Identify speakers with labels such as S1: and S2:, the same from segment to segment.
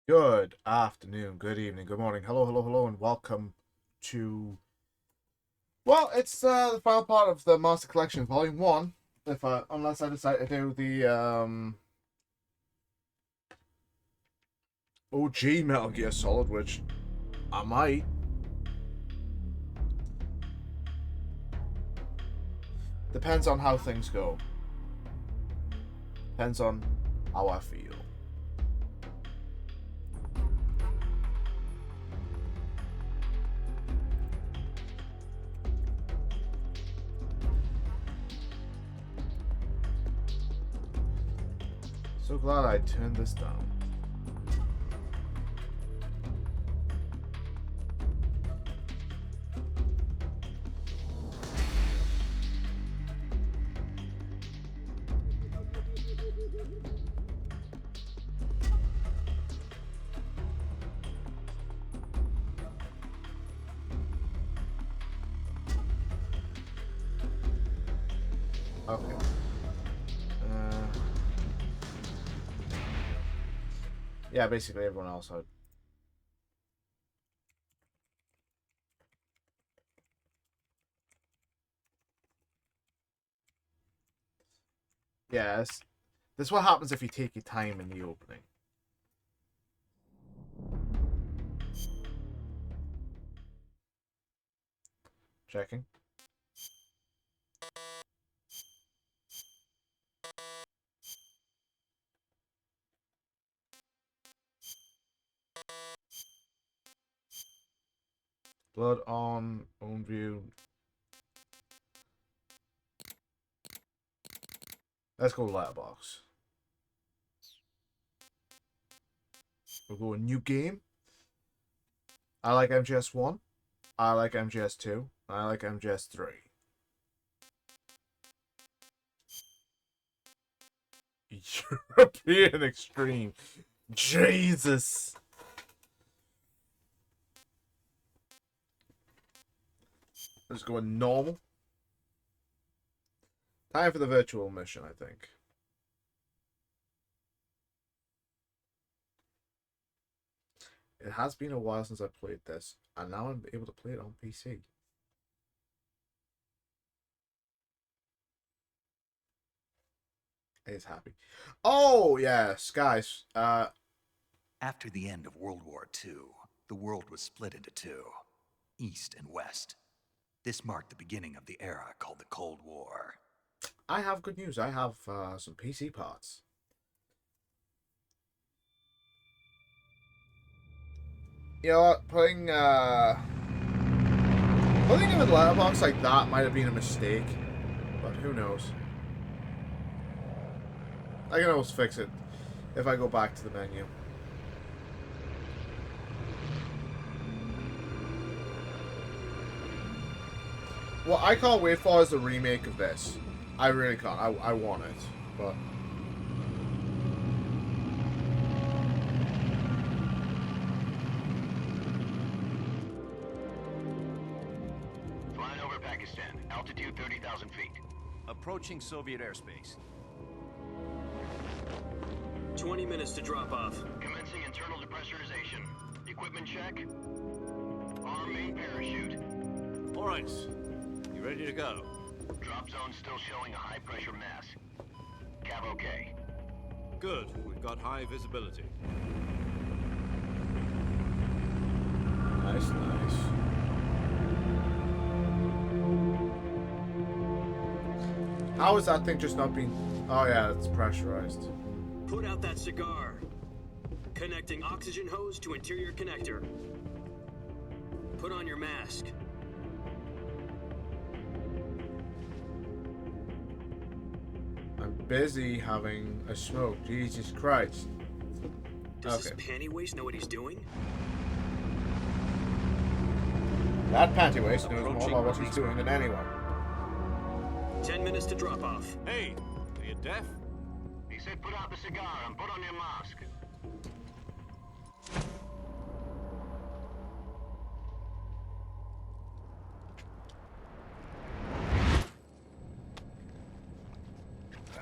S1: Good afternoon, good evening, good morning, hello, hello, hello, and welcome to. Well, it's the final part of the Master Collection, Volume One. Unless I decide to do the OG Metal Gear Solid, which I might. Depends on how things go. Depends on how I feel. So glad I turned this down. Okay. Yeah, basically everyone else had. Yes. This is what happens if you take your time in the opening. Checking. Blood on own view. Let's go letterbox. We'll go a new game. I like MGS 1. I like MGS 2. I like MGS 3. European Extreme. Jesus. Let's go normal. Time for the virtual mission, I think. It has been a while since I played this, and now I'm able to play it on PC. It is happy. Oh, yes, guys.
S2: After the end of World War II, the world was split into two, East and West. This marked the beginning of the era called the Cold War.
S1: I have good news. I have some PC parts. You know what? Putting him in letterbox like that might have been a mistake, but who knows? I can always fix it if I go back to the menu. What I can't wait for is the remake of this. I really can't. I want it, but.
S3: Flying over Pakistan, altitude 30,000 feet.
S4: Approaching Soviet airspace.
S5: 20 minutes to drop off.
S3: Commencing internal depressurization. Equipment check. Arm main parachute.
S4: All right. You ready to go?
S3: Drop zone still showing a high pressure mass. Cav okay.
S4: Good. We've got high visibility.
S1: Nice, nice. How is that thing just not being... Oh yeah, it's pressurized.
S5: Put out that cigar. Connecting oxygen hose to interior connector. Put on your mask.
S1: I'm busy having a smoke. Jesus Christ.
S5: Does
S1: Okay.
S5: this panty waist know what he's doing?
S1: That panty waist knows more about what he's doing than anyone.
S5: 10 minutes to drop off.
S4: Hey, are you deaf?
S3: He said put out the cigar and put on your mask.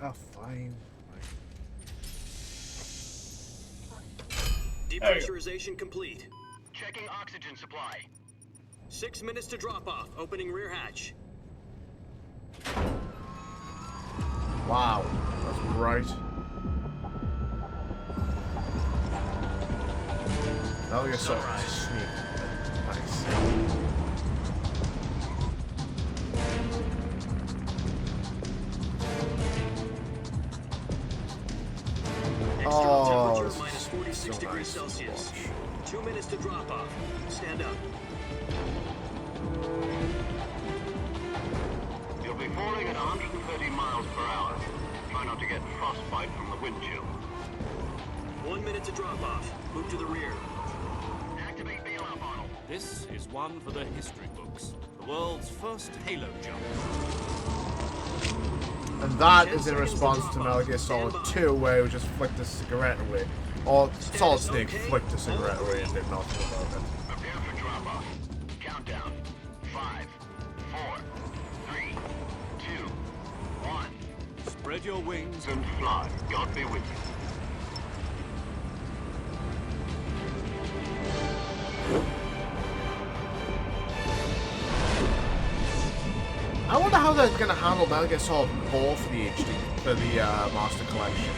S1: Ah, fine.
S5: Depressurization complete.
S3: Checking oxygen supply.
S5: 6 minutes to drop off. Opening rear hatch.
S1: Wow, that's right. Now you're so sneak. Nice.
S5: External
S1: Oh,
S5: temperature
S1: this
S5: minus
S1: is
S5: 46
S1: so
S5: degrees
S1: nice to
S5: Celsius.
S1: watch.
S5: 2 minutes to drop off. Stand up.
S3: You'll be falling at 130 miles per hour. Try not to get frostbite from the wind chill.
S5: 1 minute to drop off. Move to the rear.
S3: Activate bailout model.
S4: This is one for the history books. The world's first Halo jump.
S1: And that is in response to Metal Gear Solid 2, where he just flicked a cigarette away. Or Solid Snake flicked a cigarette away and did nothing about it.
S3: Prepare for drop-off. Countdown. 5, 4, 3, 2, 1.
S4: Spread your wings.
S3: And fly. God be with you.
S1: I wonder how they're going to handle Metal Gear Solid 4 for the HD, for the Master Collection.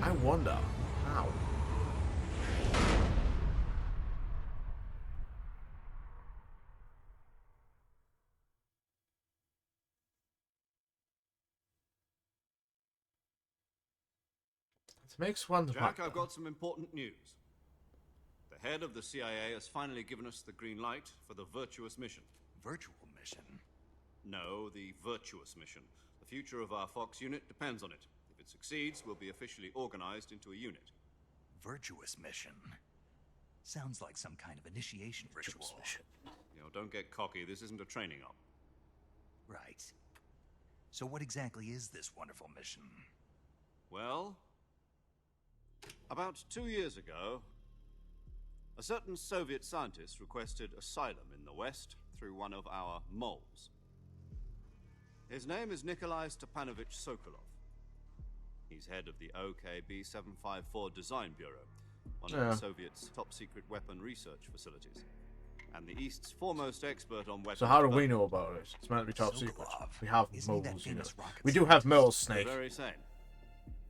S1: I wonder how. It makes one.
S4: Jack, I've got some important news. The head of the CIA has finally given us the green light for the Virtuous mission.
S2: Virtual mission?
S4: No, the Virtuous mission. The future of our Fox unit depends on it. If it succeeds, we'll be officially organized into a unit.
S2: Virtuous mission? Sounds like some kind of initiation ritual.
S4: You know, don't get cocky. This isn't a training op.
S2: Right. So what exactly is this wonderful mission?
S4: Well, about 2 years ago, a certain Soviet scientist requested asylum in the West through one of our moles. His name is Nikolai Stepanovich Sokolov. He's head of the OKB 754 Design Bureau, one of the Soviets' top-secret weapon research facilities, and the East's foremost expert on weapons.
S1: So how do we know about it? It's meant to be top secret.
S2: Sokolov.
S1: We have
S2: Isn't he that
S1: moles, you know.
S2: famous rocket
S1: We do have moles,
S4: The
S1: Snake.
S4: very same.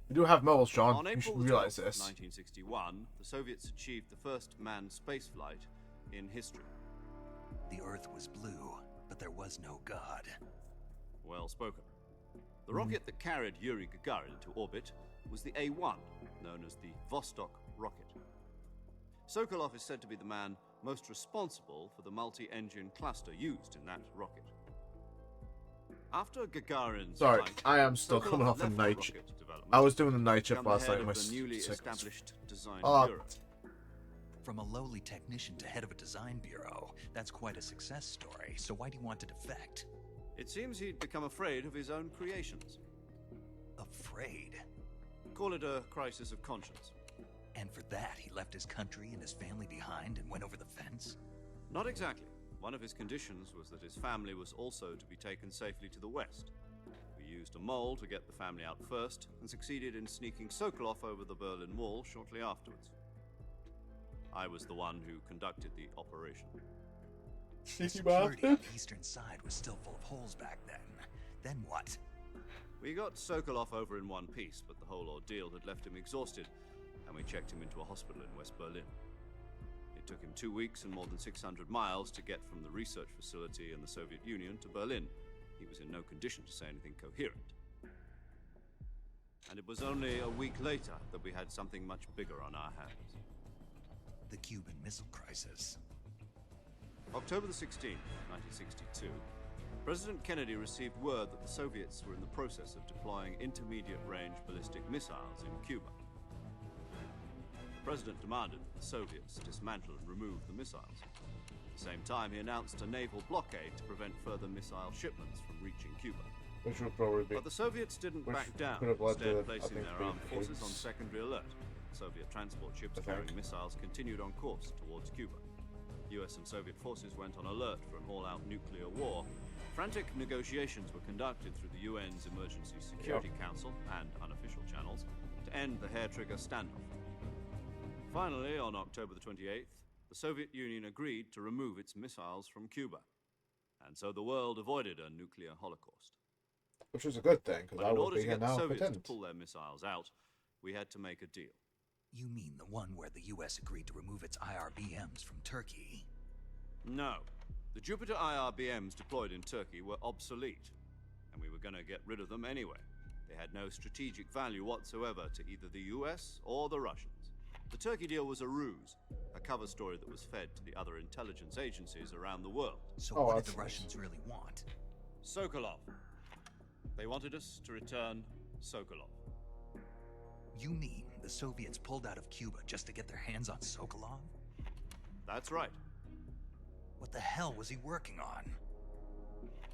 S1: We do have moles, John.
S4: On
S1: You
S4: April
S1: should
S4: the
S1: realize
S4: 12th,
S1: this.
S4: 1961, the Soviets achieved the first manned spaceflight in history.
S2: The Earth was blue, but there was no God.
S4: Well spoken. The rocket that carried Yuri Gagarin into orbit was the A-1, known as the Vostok rocket. Sokolov is said to be the man most responsible for the multi-engine cluster used in that rocket. After Gagarin's
S1: Sorry,
S4: flight,
S1: I am still
S4: Sokolov
S1: coming off the
S4: left
S1: night
S4: rocket
S1: shift.
S4: development
S1: I was doing the night
S4: to
S1: shift
S4: become the
S1: last
S4: head
S1: night. My
S4: of the newly
S1: sickness.
S4: established Design
S1: Oh,
S4: Bureau.
S2: From a lowly technician to head of a design bureau, that's quite a success story. So why do you want to defect?
S4: It seems he'd become afraid of his own creations.
S2: Afraid?
S4: Call it a crisis of conscience.
S2: And for that, he left his country and his family behind and went over the fence?
S4: Not exactly. One of his conditions was that his family was also to be taken safely to the west. We used a mole to get the family out first, and succeeded in sneaking Sokolov over the Berlin Wall shortly afterwards. I was the one who conducted the operation.
S2: The security on the eastern side was still full of holes back then. Then what?
S4: We got Sokolov over in one piece, but the whole ordeal had left him exhausted, and we checked him into a hospital in West Berlin. It took him 2 weeks and more than 600 miles to get from the research facility in the Soviet Union to Berlin. He was in no condition to say anything coherent. And it was only a week later that we had something much bigger on our hands.
S2: The Cuban Missile Crisis.
S4: October the 16th, 1962, President Kennedy received word that the Soviets were in the process of deploying intermediate-range ballistic missiles in Cuba. The President demanded that the Soviets dismantle and remove the missiles. At the same time, he announced a naval blockade to prevent further missile shipments from reaching Cuba.
S1: Which would probably be.
S4: But the Soviets didn't
S1: Which
S4: back down,
S1: could have led
S4: instead
S1: to,
S4: placing
S1: I think,
S4: their armed
S1: big
S4: forces on
S1: points.
S4: secondary alert. Soviet transport ships
S1: Okay.
S4: carrying missiles continued on course towards Cuba. US and Soviet forces went on alert for an all-out nuclear war. Frantic negotiations were conducted through the UN's Emergency Security Council and unofficial channels, to end the hair-trigger standoff. Finally, on October the 28th, the Soviet Union agreed to remove its missiles from Cuba, and so the world avoided a nuclear holocaust.
S1: Which was a good thing, because
S4: But
S1: I
S4: in
S1: would
S4: order
S1: be
S4: to
S1: here
S4: get the
S1: now if I
S4: Soviets to
S1: didn't.
S4: pull their missiles out, we had to make a deal.
S2: You mean the one where the US agreed to remove its IRBMs from Turkey?
S4: No. The Jupiter IRBMs deployed in Turkey were obsolete, and we were going to get rid of them anyway. They had no strategic value whatsoever to either the US or the Russians. The Turkey deal was a ruse, a cover story that was fed to the other intelligence agencies around the world.
S2: So
S1: Oh,
S2: what did
S1: that's
S2: the
S1: nice.
S2: Russians really want?
S4: Sokolov. They wanted us to return Sokolov.
S2: You mean the Soviets pulled out of Cuba just to get their hands on Sokolov?
S4: That's right.
S2: What the hell was he working on?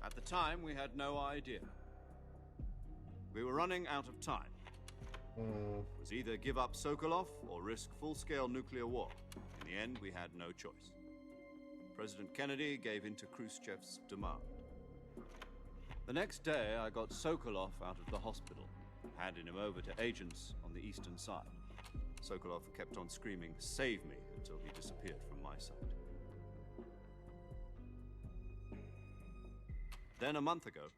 S4: At the time, we had no idea. We were running out of time.
S1: Hmm.
S4: It was either give up Sokolov or risk full-scale nuclear war. In the end, we had no choice. President Kennedy gave in to Khrushchev's demand. The next day, I got Sokolov out of the hospital, handing him over to agents on the eastern side. Sokolov kept on screaming, "Save me," until he disappeared from my sight. Then, a month ago,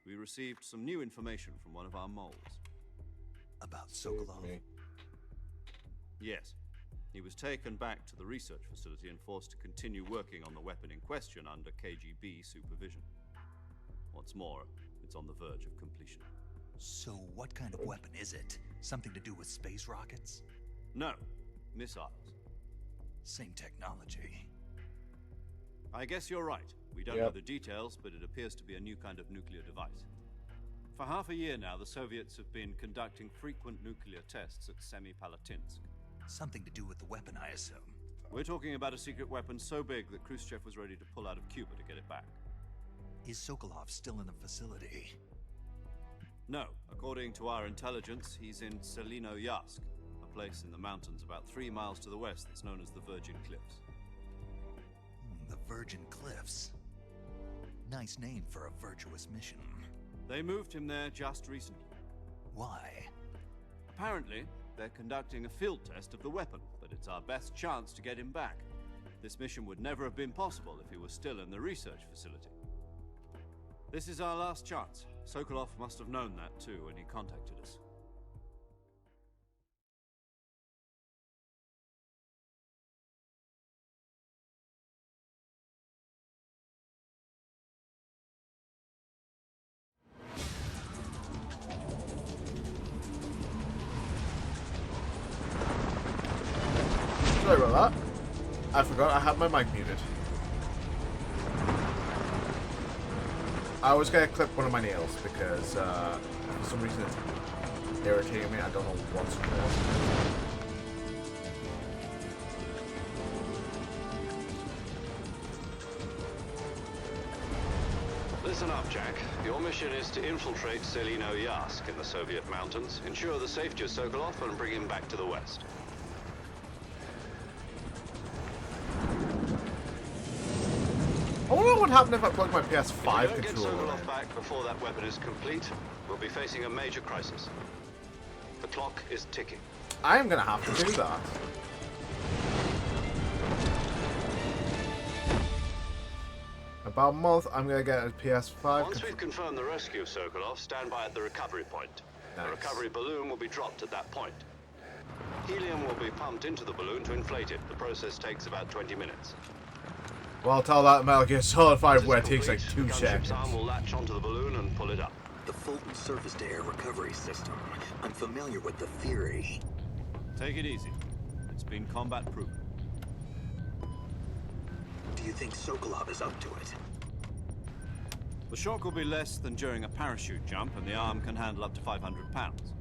S4: we received some new information from one of our moles.
S2: About
S1: Save
S2: Sokolov?
S1: me.
S4: Yes. He was taken back to the research facility and forced to continue working on the weapon in question under KGB supervision. What's more, it's on the verge of completion.
S2: So what kind of weapon is it? Something to do with space rockets?
S4: No, missiles.
S2: Same technology.
S4: I guess you're right. We don't know
S1: Yep.
S4: the details, but it appears to be a new kind of nuclear device. For half a year now, the Soviets have been conducting frequent nuclear tests at Semipalatinsk.
S2: Something to do with the weapon, I assume.
S4: We're talking about a secret weapon so big that Khrushchev was ready to pull out of Cuba to get it back.
S2: Is Sokolov still in the facility?
S4: No, according to our intelligence, he's in Selino-Yarsk, a place in the mountains about 3 miles to the west that's known as the Virgin Cliffs.
S2: The Virgin Cliffs. Nice name for a virtuous mission.
S4: They moved him there just recently.
S2: Why?
S4: Apparently, they're conducting a field test of the weapon, but it's our best chance to get him back. This mission would never have been possible if he was still in the research facility. This is our last chance. Sokolov must have known that too when he contacted us.
S1: Sorry about that. I forgot I had my mic muted. I was gonna clip one of my nails because for some reason it's irritating me. I don't know what's causing it.
S3: Listen up, Jack. Your mission is to infiltrate Selino-Yarsk in the Soviet mountains, ensure the safety of Sokolov, and bring him back to the west.
S1: I wonder what would happen if I plugged my
S3: If you
S1: PS5
S3: don't get
S1: controller in.
S3: Sokolov back before that weapon is complete, we'll be facing a major crisis. The clock is ticking.
S1: I am gonna have to do that. About a month, I'm gonna get a PS5.
S3: Once we've confirmed the rescue of Sokolov, stand by at the recovery point.
S1: Nice.
S3: The recovery balloon will be dropped at that point. Helium will be pumped into the balloon to inflate it. The process takes about 20 minutes.
S1: Well, tell that Metal Gear Solid 5
S3: Once
S1: where it
S3: it's
S1: takes like
S3: complete,
S1: 2
S3: the gunship's
S1: seconds.
S3: arm will latch onto the balloon and pull it up.
S6: The Fulton surface-to-air recovery system. I'm familiar with the theory.
S4: Take it easy. It's been combat proven.
S6: Do you think Sokolov is up to it?
S4: The shock will be less than during a parachute jump, and the arm can handle up to 500 pounds.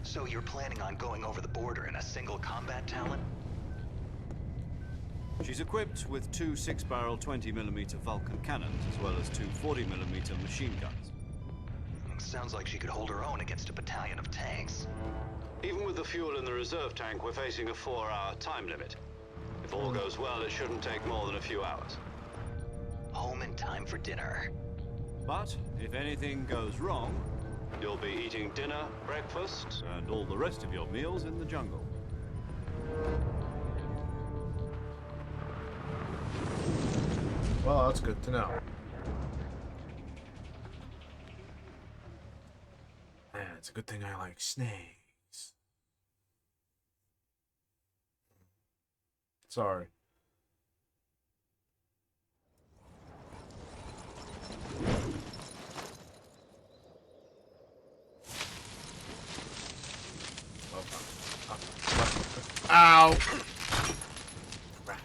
S2: So you're planning on going over the border in a single combat talon?
S4: She's equipped with 2 6-barrel 20mm Vulcan cannons, as well as 2 40mm machine guns.
S2: Sounds like she could hold her own against a battalion of tanks.
S3: Even with the fuel in the reserve tank, we're facing a 4-hour time limit. If all goes well, it shouldn't take more than a few hours.
S2: Home in time for dinner.
S4: But if anything goes wrong,
S3: You'll be eating dinner, breakfast,
S4: And all the rest of your meals in the jungle.
S1: Well, that's good to know. Man, it's a good thing I like snakes. Sorry. Ow! Crap.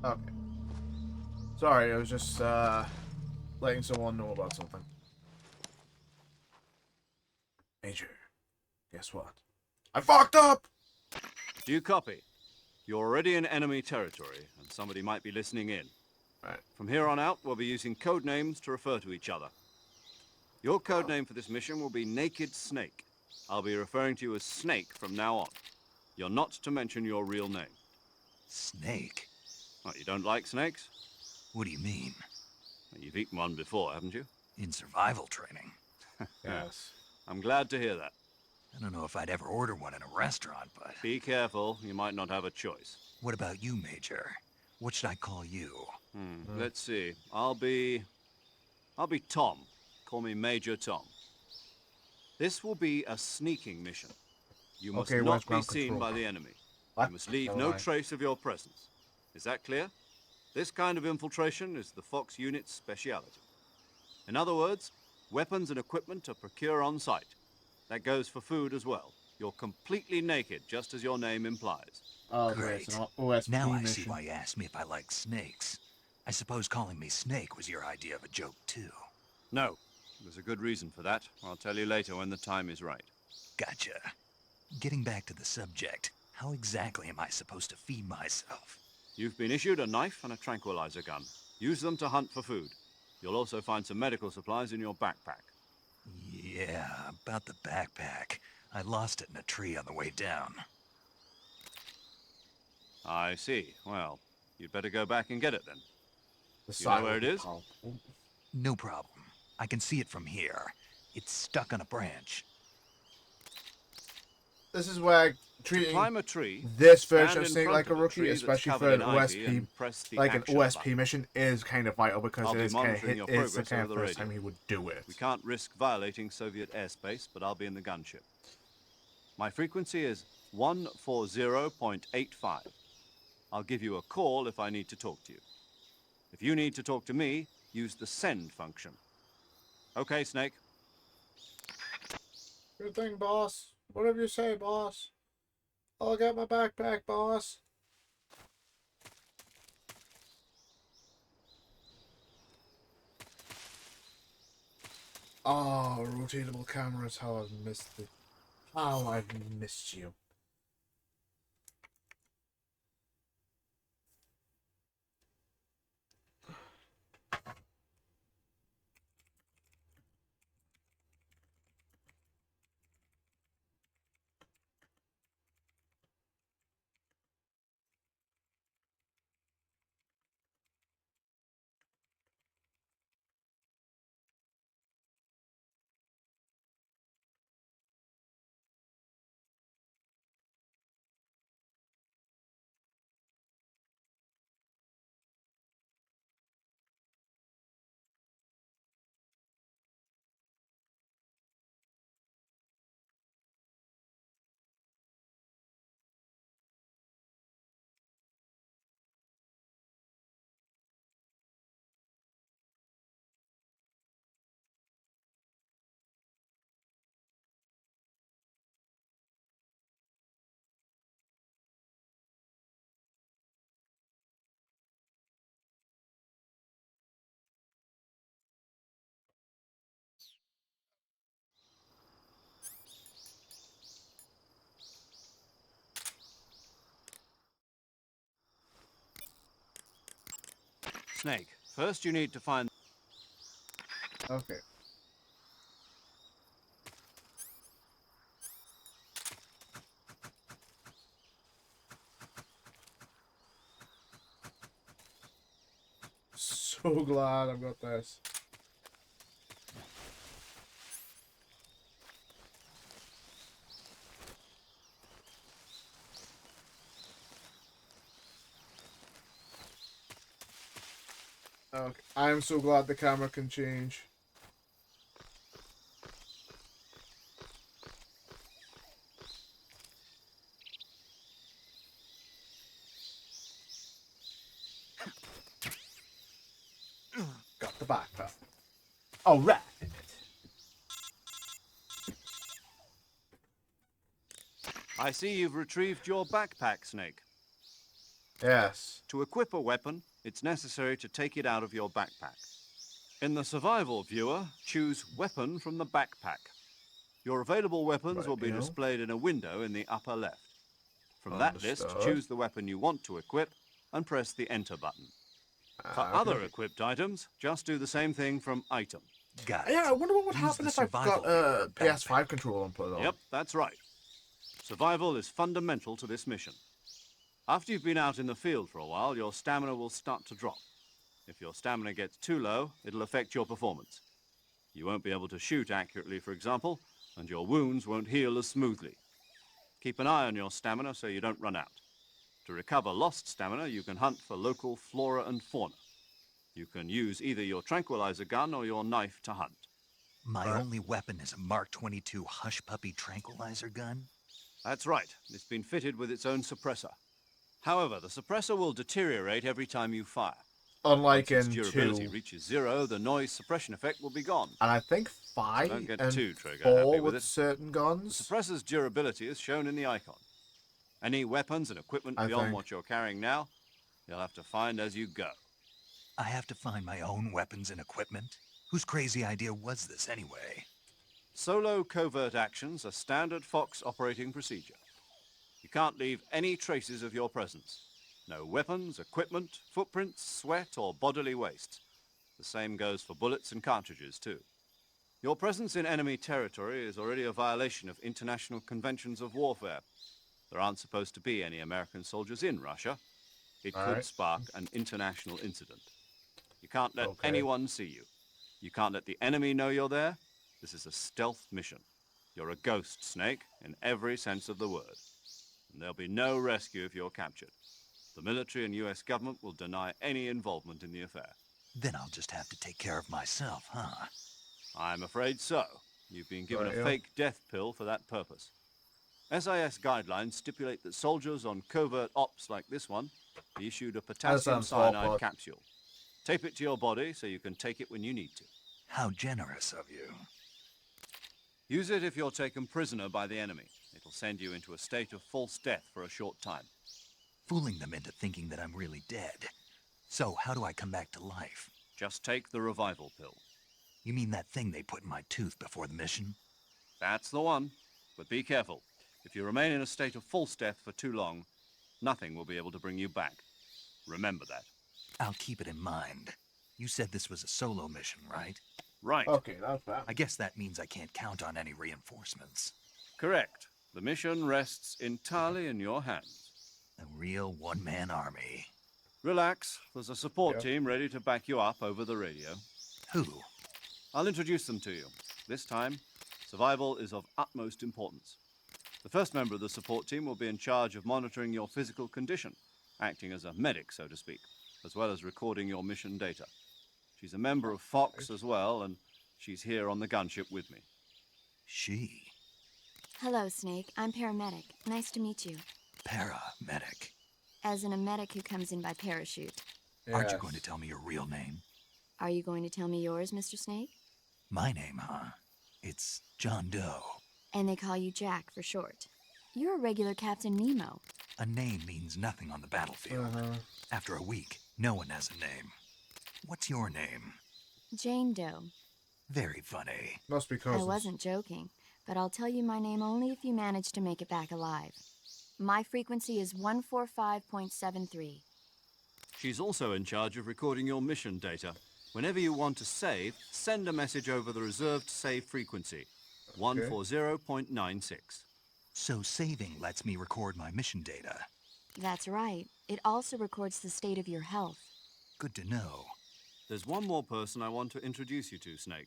S1: Okay. Sorry, I was just letting someone know about something. Major, guess what? I fucked up!
S4: Do you copy? You're already in enemy territory, and somebody might be listening in.
S1: Right.
S4: From here on out, we'll be using code names to refer to each other. Your code name for this mission will be Naked Snake. I'll be referring to you as Snake from now on. You're not to mention your real name.
S2: Snake?
S4: What, you don't like snakes?
S2: What do you mean?
S4: Well, you've eaten one before, haven't you?
S2: In survival training?
S1: Yes.
S4: I'm glad to hear that.
S2: I don't know if I'd ever order one in a restaurant, but...
S4: Be careful, you might not have a choice.
S2: What about you, Major? What should I call you?
S4: Let's see. I'll be Tom. Call me Major Tom. This will be a sneaking mission. You must
S1: Okay, where's
S4: not be
S1: ground
S4: seen
S1: control?
S4: by the enemy.
S1: What?
S4: You must leave
S1: Never
S4: no
S1: mind.
S4: trace of your presence. Is that clear? This kind of infiltration is the Fox unit's speciality. In other words, weapons and equipment are procured on site. That goes for food as well. You're completely naked, just as your name implies.
S1: Oh,
S2: Great.
S1: It's an OSP
S2: Now I
S1: mission.
S2: see why you asked me if I like snakes. I suppose calling me Snake was your idea of a joke, too.
S4: No, there's a good reason for that. I'll tell you later when the time is right.
S2: Gotcha. Getting back to the subject, how exactly am I supposed to feed myself?
S4: You've been issued a knife and a tranquilizer gun. Use them to hunt for food. You'll also find some medical supplies in your backpack.
S2: Yeah, about the backpack. I lost it in a tree on the way down.
S4: I see. Well, you'd better go back and get it then.
S1: The
S4: You know where it is?
S1: silent call.
S2: No problem. I can see it from here. It's stuck on a branch.
S1: This is where
S4: To
S1: treating
S4: climb a tree,
S1: this
S4: stand
S1: version of
S4: in
S1: Snake
S4: front
S1: like a
S4: of the
S1: rookie,
S4: tree that's
S1: especially for
S4: covered
S1: an
S4: in ivy,
S1: OSP,
S4: and press the
S1: like an
S4: action
S1: OSP
S4: button.
S1: mission, is kind of vital because
S4: I'll
S1: it
S4: be
S1: is kind of
S4: monitoring
S1: hit.
S4: your
S1: It's the
S4: progress
S1: kind of
S4: over the
S1: first
S4: radio.
S1: time he would do it.
S4: We can't risk violating Soviet airspace, but I'll be in the gunship. My frequency is 140.85. I'll give you a call if I need to talk to you. If you need to talk to me, use the send function. Okay, Snake.
S1: Good thing, boss. Whatever you say, boss. I'll get my backpack, boss. Oh, rotatable cameras. How I've missed it. How I've missed you.
S4: Snake, first you need to find...
S1: Okay. So glad I've got this. Okay. I am so glad the camera can change. Got the backpack. All right.
S4: I see you've retrieved your backpack, Snake.
S1: Yes.
S4: To equip a weapon, it's necessary to take it out of your backpack. In the survival viewer, choose Weapon from the backpack. Your available weapons will be
S1: Rightio.
S4: displayed in a window in the upper left. From that list,
S1: Understood.
S4: choose the weapon you want to equip and press the Enter button. For other equipped items, just do the same thing from Item.
S2: Got it.
S1: Yeah, I wonder what would
S2: Use
S1: happen
S2: the
S1: if I
S2: survival
S1: got a
S2: viewer
S1: PS5 controller and put it on.
S4: Yep, that's right. Survival is fundamental to this mission. After you've been out in the field for a while, your stamina will start to drop. If your stamina gets too low, it'll affect your performance. You won't be able to shoot accurately, for example, and your wounds won't heal as smoothly. Keep an eye on your stamina so you don't run out. To recover lost stamina, you can hunt for local flora and fauna. You can use either your tranquilizer gun or your knife to hunt.
S2: My only weapon is a Mark 22 Hush Puppy tranquilizer gun?
S4: That's right. It's been fitted with its own suppressor. However, the suppressor will deteriorate every time you fire.
S1: Unlike
S4: Once
S1: in
S4: its
S1: 2.
S4: durability reaches 0, the noise suppression effect will be gone.
S1: And I think 5
S4: Don't get
S1: and
S4: too trigger
S1: 4
S4: happy
S1: with
S4: with it.
S1: certain
S4: The
S1: guns.
S4: suppressor's durability is shown in the icon. Any weapons and equipment
S1: I
S4: beyond
S1: think.
S4: what you're carrying now, you'll have to find as you go.
S2: I have to find my own weapons and equipment? Whose crazy idea was this anyway?
S4: Solo covert actions are standard Fox operating procedure. You can't leave any traces of your presence. No weapons, equipment, footprints, sweat, or bodily waste. The same goes for bullets and cartridges, too. Your presence in enemy territory is already a violation of international conventions of warfare. There aren't supposed to be any American soldiers in Russia. It could
S1: Alright.
S4: spark an international incident. You can't let
S1: Okay.
S4: anyone see you. You can't let the enemy know you're there. This is a stealth mission. You're a ghost, Snake, in every sense of the word. And there'll be no rescue if you're captured. The military and US government will deny any involvement in the affair.
S2: Then I'll just have to take care of myself, huh?
S4: I'm afraid so. You've been given
S1: Rightio.
S4: a fake death pill for that purpose. SIS guidelines stipulate that soldiers on covert ops like this one be issued a potassium
S1: sounds awful.
S4: cyanide capsule. Tape it to your body so you can take it when you need to.
S2: How generous of you.
S4: Use it if you're taken prisoner by the enemy. It'll send you into a state of false death for a short time.
S2: Fooling them into thinking that I'm really dead. So, how do I come back to life?
S4: Just take the revival pill.
S2: You mean that thing they put in my tooth before the mission?
S4: That's the one. But be careful. If you remain in a state of false death for too long, nothing will be able to bring you back. Remember that.
S2: I'll keep it in mind. You said this was a solo mission, right?
S4: Right.
S1: Okay, that's bad.
S2: I guess that means I can't count on any reinforcements.
S4: Correct. The mission rests entirely in your hands.
S2: A real one-man army.
S4: Relax. There's a support
S1: Yep.
S4: team ready to back you up over the radio.
S2: Who?
S4: I'll introduce them to you. This time, survival is of utmost importance. The first member of the support team will be in charge of monitoring your physical condition, acting as a medic, so to speak, as well as recording your mission data. She's a member of Fox as well, and she's here on the gunship with me.
S2: She.
S7: Hello, Snake. I'm paramedic. Nice to meet you.
S2: Paramedic.
S7: As in a medic who comes in by parachute.
S2: Aren't you
S1: Yes.
S2: going to tell me your real name?
S7: Are you going to tell me yours, Mr. Snake?
S2: My name, huh? It's John Doe.
S7: And they call you Jack for short. You're a regular Captain Nemo.
S2: A name means nothing on the battlefield. After a week, no one has a name. What's your name?
S7: Jane Doe.
S2: Very funny.
S1: Must be
S7: I
S1: cousins.
S7: wasn't joking, but I'll tell you my name only if you manage to make it back alive. My frequency is 145.73.
S4: She's also in charge of recording your mission data. Whenever you want to save, send a message over the reserved save frequency, 140.96.
S2: So saving lets me record my mission data.
S7: That's right. It also records the state of your health.
S2: Good to know.
S4: There's one more person I want to introduce you to, Snake.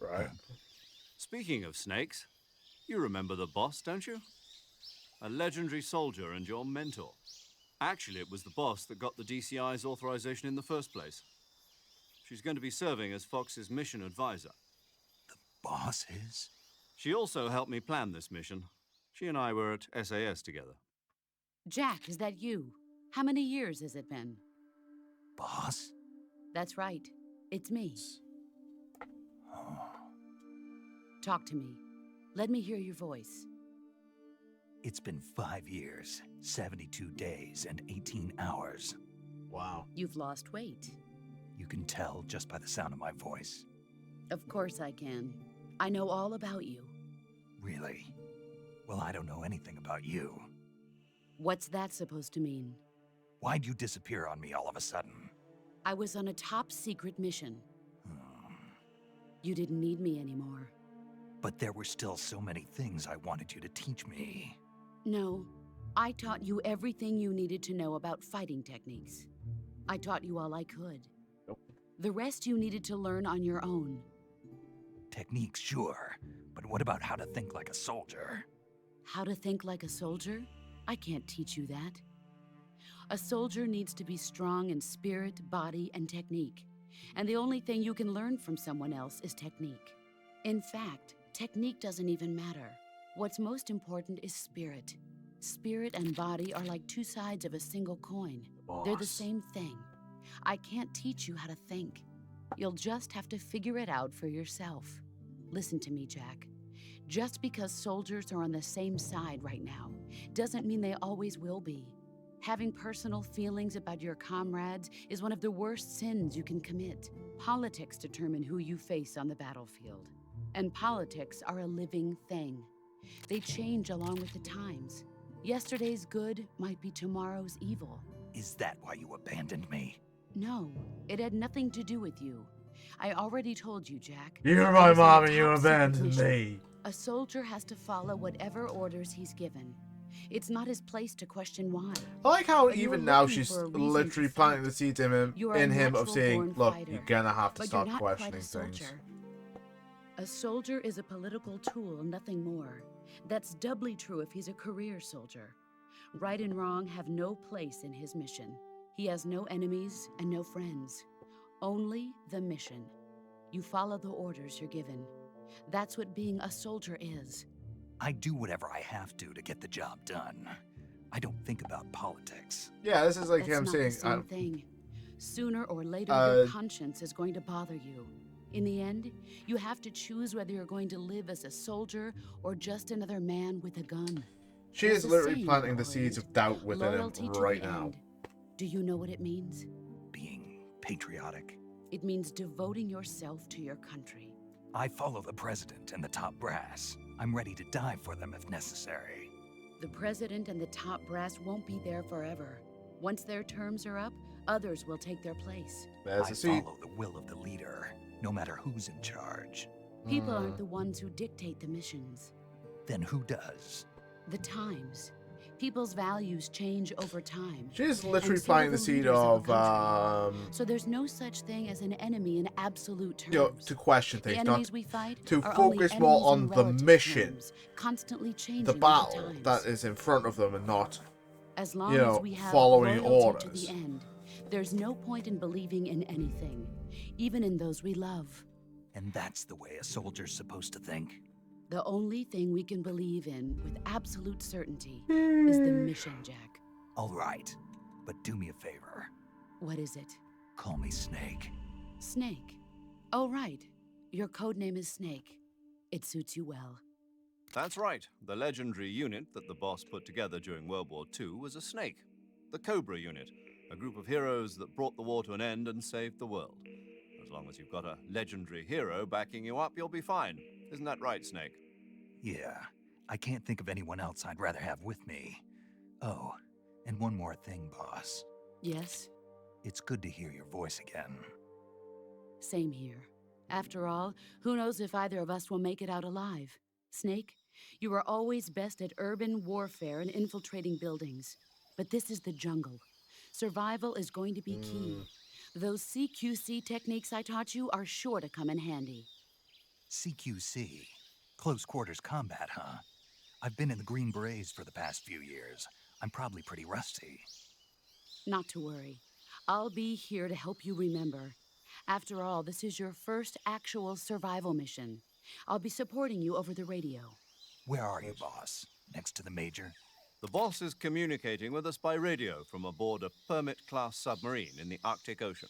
S1: Right.
S4: Speaking of snakes, you remember the boss, don't you? A legendary soldier and your mentor. Actually, it was the boss that got the DCI's authorization in the first place. She's going to be serving as Fox's mission advisor.
S2: Boss is?
S4: She also helped me plan this mission. She and I were at SAS together.
S8: Jack, is that you? How many years has it been?
S2: Boss?
S8: That's right. It's me. Talk to me. Let me hear your voice.
S2: It's been 5 years, 72 days, and 18 hours.
S1: Wow.
S8: You've lost weight.
S2: You can tell just by the sound of my voice.
S8: Of course I can. I know all about you.
S2: Really? Well, I don't know anything about you.
S8: What's that supposed to mean?
S2: Why'd you disappear on me all of a sudden?
S8: I was on a top secret mission. You didn't need me anymore.
S2: But there were still so many things I wanted you to teach me.
S8: No, I taught you everything you needed to know about fighting techniques. I taught you all I could.
S1: Nope.
S8: The rest you needed to learn on your own.
S2: Techniques, sure. But what about how to think like a soldier?
S8: How to think like a soldier? I can't teach you that. A soldier needs to be strong in spirit, body, and technique. And the only thing you can learn from someone else is technique. In fact, technique doesn't even matter. What's most important is spirit. Spirit and body are like two sides of a single coin. They're the same thing. I can't teach you how to think. You'll just have to figure it out for yourself. Listen to me, Jack. Just because soldiers are on the same side right now doesn't mean they always will be. Having personal feelings about your comrades is one of the worst sins you can commit. Politics determine who you face on the battlefield. And politics are a living thing. They change along with the times. Yesterday's good might be tomorrow's evil.
S2: Is that why you abandoned me?
S8: No, it had nothing to do with you. I already told you, Jack.
S1: You're
S8: I
S1: my
S8: was on
S1: mom
S8: a
S1: and you
S8: top secret
S1: abandoned
S8: mission.
S1: me.
S8: A soldier has to follow whatever orders he's given. It's not his place to question why.
S1: I like how
S8: But you
S1: even
S8: were
S1: now
S8: looking
S1: she's
S8: for a reason to
S1: literally
S8: fight.
S1: planting the seeds
S8: You are a
S1: in him of saying,
S8: natural-born
S1: look,
S8: fighter,
S1: you're gonna have to
S8: but
S1: start
S8: you're not quite
S1: questioning
S8: a
S1: things.
S8: soldier. A soldier is a political tool, nothing more. That's doubly true if he's a career soldier. Right and wrong have no place in his mission. He has no enemies and no friends. Only the mission. You follow the orders you're given. That's what being a soldier is.
S2: I do whatever I have to get the job done. I don't think about politics.
S1: Yeah, this is like
S8: That's
S1: him
S8: not
S1: saying,
S8: the same thing. Sooner or later,
S1: Uh,
S8: your conscience is going to bother you. In the end, you have to choose whether you're going to live as a soldier or just another man with a gun.
S1: she
S8: There's
S1: is
S8: a
S1: literally
S8: saying
S1: planting
S8: about
S1: the seeds
S8: it.
S1: of doubt within
S8: Loyalty
S1: him
S8: to
S1: right
S8: the
S1: now.
S8: end. Do you know what it means?
S2: Being patriotic.
S8: It means devoting yourself to your country.
S2: I follow the president and the top brass. I'm ready to die for them if necessary.
S8: The president and the top brass won't be there forever. Once their terms are up, others will take their place.
S1: There's
S2: I
S1: a seed.
S2: follow the will of the leader, no matter who's in charge.
S8: People aren't the ones who dictate the missions.
S2: Then who does?
S8: The times. People's values change over time.
S1: She's literally
S8: And so
S1: planting
S8: do
S1: the seed
S8: leaders
S1: of,
S8: a country. So there's no such thing as an enemy in absolute terms.
S1: you know, to question
S8: The
S1: things,
S8: enemies
S1: not
S8: we fight
S1: to
S8: are only
S1: focus more
S8: enemies
S1: on
S8: in
S1: the
S8: relative
S1: mission,
S8: terms, constantly changing
S1: the
S8: with
S1: battle
S8: times.
S1: that is in front of them and not,
S8: As long
S1: you know,
S8: as we have
S1: following
S8: loyalty
S1: orders.
S8: to the end, there's no point in believing in anything, even in those we love.
S2: And that's the way a soldier's supposed to think?
S8: The only thing we can believe in with absolute certainty is the mission, Jack.
S2: All right, but do me a favor.
S8: What is it?
S2: Call me Snake.
S8: Snake. Oh, right. Your code name is Snake. It suits you well.
S4: That's right. The legendary unit that the boss put together during World War II was a snake. The Cobra unit, a group of heroes that brought the war to an end and saved the world. As long as you've got a legendary hero backing you up, you'll be fine. Isn't that right, Snake?
S2: Yeah, I can't think of anyone else I'd rather have with me. Oh, and one more thing, boss.
S8: Yes?
S2: It's good to hear your voice again.
S8: Same here. After all, who knows if either of us will make it out alive? Snake, you are always best at urban warfare and infiltrating buildings. But this is the jungle. Survival is going to be key. Those CQC techniques I taught you are sure to come in handy.
S2: CQC? Close quarters combat, huh? I've been in the Green Berets for the past few years. I'm probably pretty rusty.
S8: Not to worry. I'll be here to help you remember. After all, this is your first actual survival mission. I'll be supporting you over the radio.
S2: Where are you, boss? Next to the Major?
S4: The boss is communicating with us by radio from aboard a Permit-class submarine in the Arctic Ocean.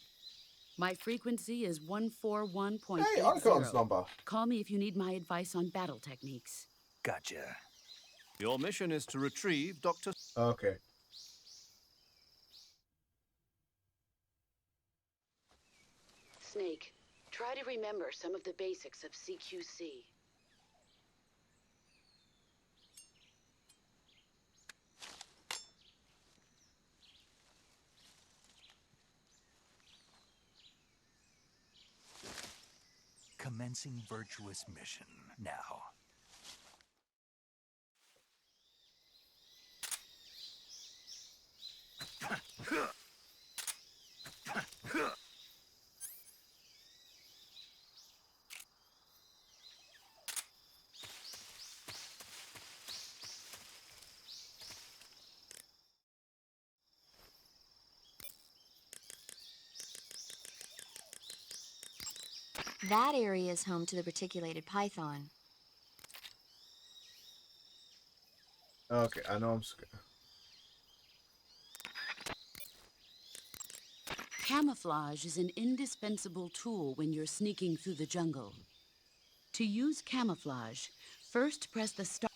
S8: My frequency is 141.80.
S1: Hey, Archon's number.
S8: Call me if you need my advice on battle techniques.
S2: Gotcha.
S4: Your mission is to retrieve Dr.
S1: Okay.
S8: Snake, try to remember some of the basics of CQC.
S2: Commencing virtuous mission now.
S7: That area is home to the reticulated python.
S1: Okay, I know I'm scared.
S8: Camouflage is an indispensable tool when you're sneaking through the jungle. To use camouflage, first press the start.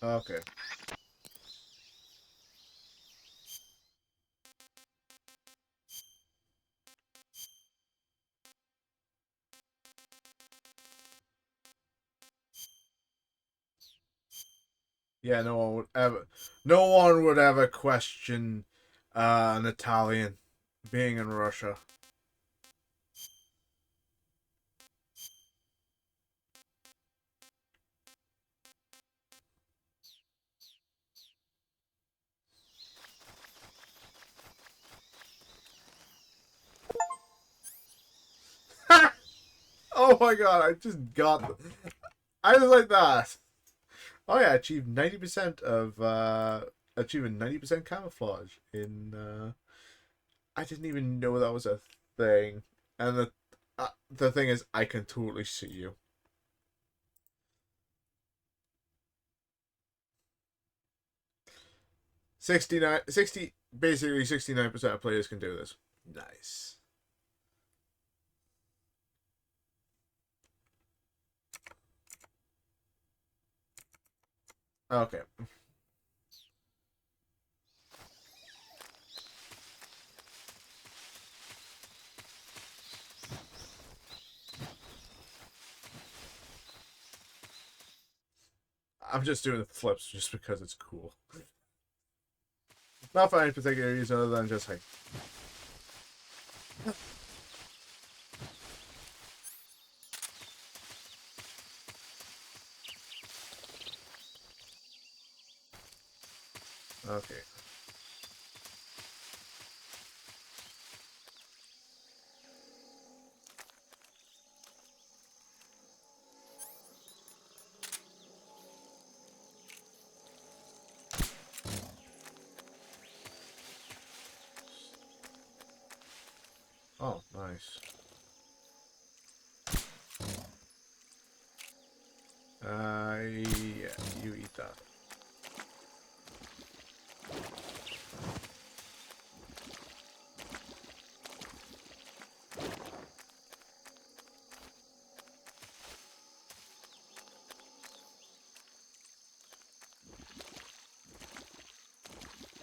S1: Okay. Yeah, no one would ever question an Italian being in Russia. Oh my god, I just got I was like that. Oh yeah, I achieved 90% of achieving 90% camouflage in I didn't even know that was a thing. And the thing is, I can totally see you. Basically 69% of players can do this. Nice. Okay. I'm just doing the flips just because it's cool. Not for any particular reason other than just like... Okay. Oh, nice. Yeah, you eat that.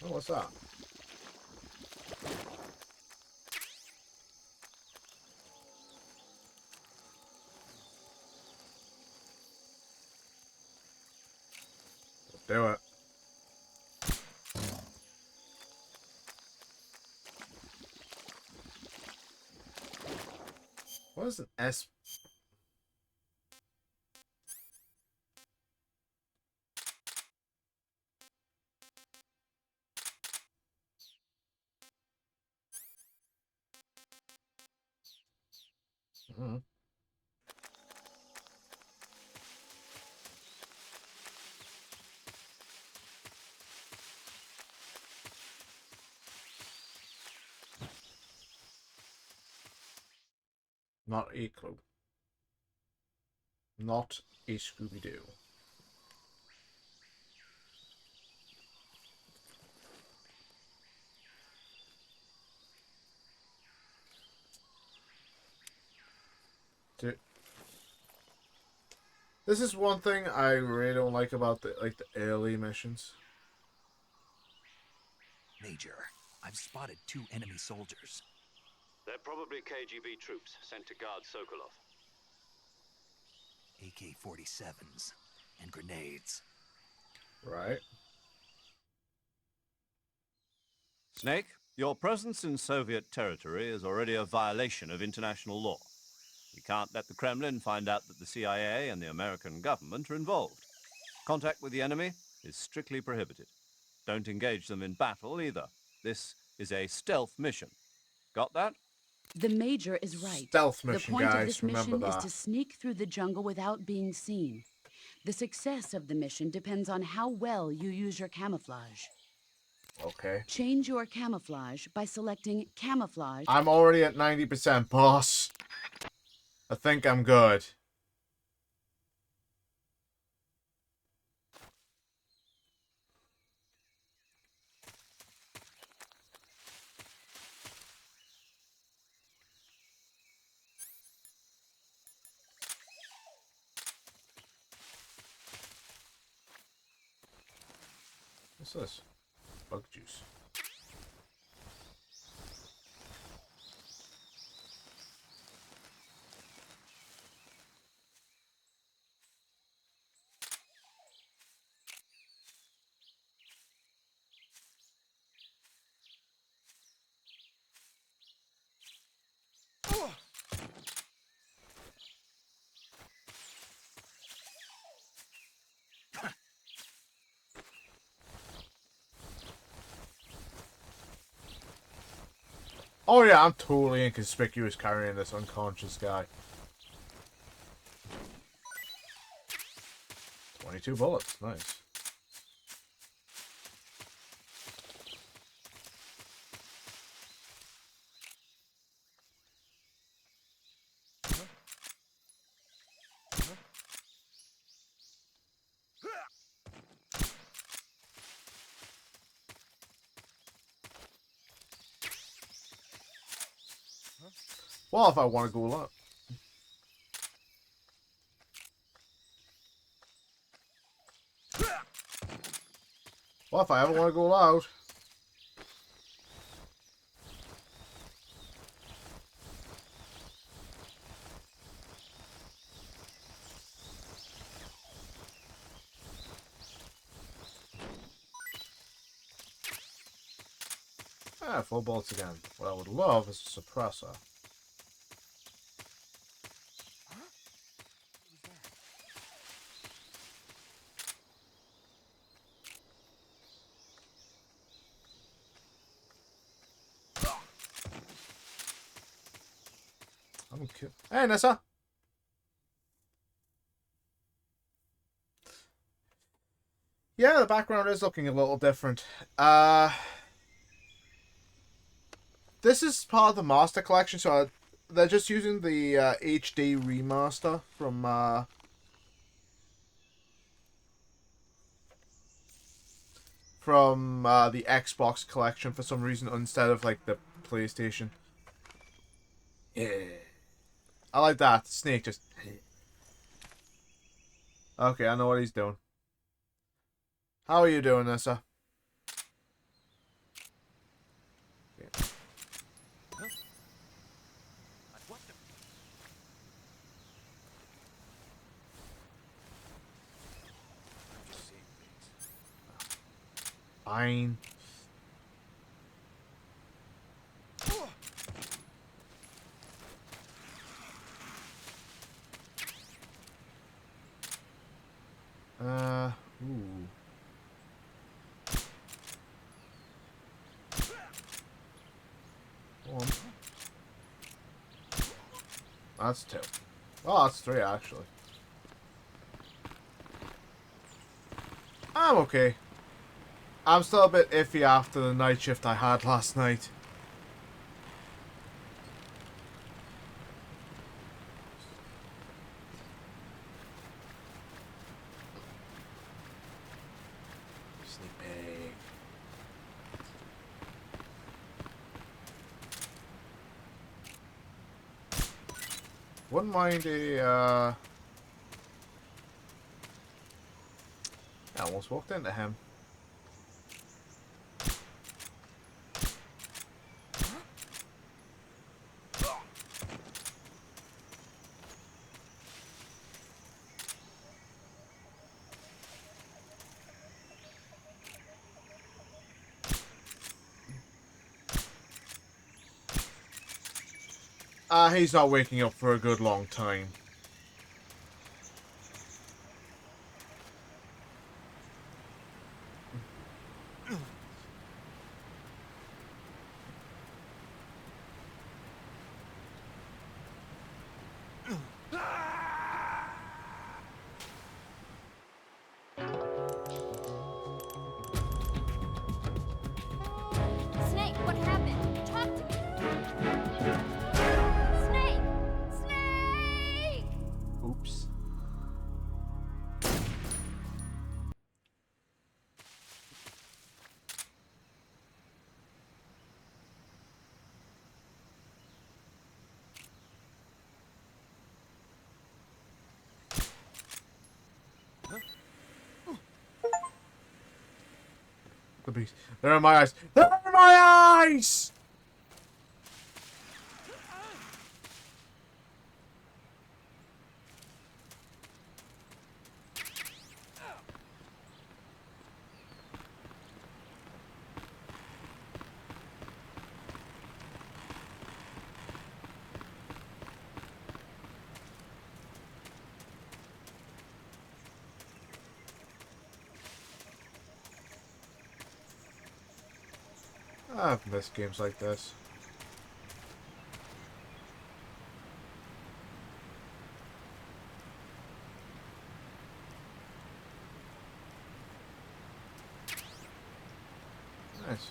S1: Oh, what's that? Do it. What is an S? Mm. Not a clue. Not a Scooby-Doo. This is one thing I really don't like about the early missions.
S2: Major, I've spotted 2 enemy soldiers.
S3: They're probably KGB troops sent to guard Sokolov.
S2: AK-47s and grenades.
S1: Right.
S4: Snake, your presence in Soviet territory is already a violation of international law. We can't let the Kremlin find out that the CIA and the American government are involved. Contact with the enemy is strictly prohibited. Don't engage them in battle either. This is a stealth mission. Got that?
S8: The Major is right.
S1: Stealth
S8: The
S1: mission,
S8: point
S1: guys.
S8: of this
S1: Remember
S8: mission is
S1: that.
S8: to sneak through the jungle without being seen. The success of the mission depends on how well you use your camouflage.
S1: Okay.
S8: Change your camouflage by selecting camouflage.
S1: I'm already at 90%, boss. I think I'm good. What's this? Bug juice. Oh yeah, I'm totally inconspicuous carrying this unconscious guy. 22 bullets, nice. Well, if I want to go up. Well, if I ever want to go loud. Ah, 4 bullets again. What I would love is a suppressor. I'm cute. Hey, Nessa. Yeah, the background is looking a little different. This is part of the Master Collection, so they're just using the HD remaster from the Xbox collection for some reason instead of like the PlayStation. Yeah, I like that. Snake just. Okay, I know what he's doing. How are you doing, Nessa? Fine. That's 2. Oh, that's 3, actually. I'm okay. I'm still a bit iffy after the night shift I had last night. Sleepy. Wouldn't mind a, I almost walked into him. He's not waking up for a good long time.
S7: Snake, what happened? Talk to me. Snake! Snake!
S1: Oops. The beast. They're in my eyes. They're in my eyes! I've missed games like this. Nice.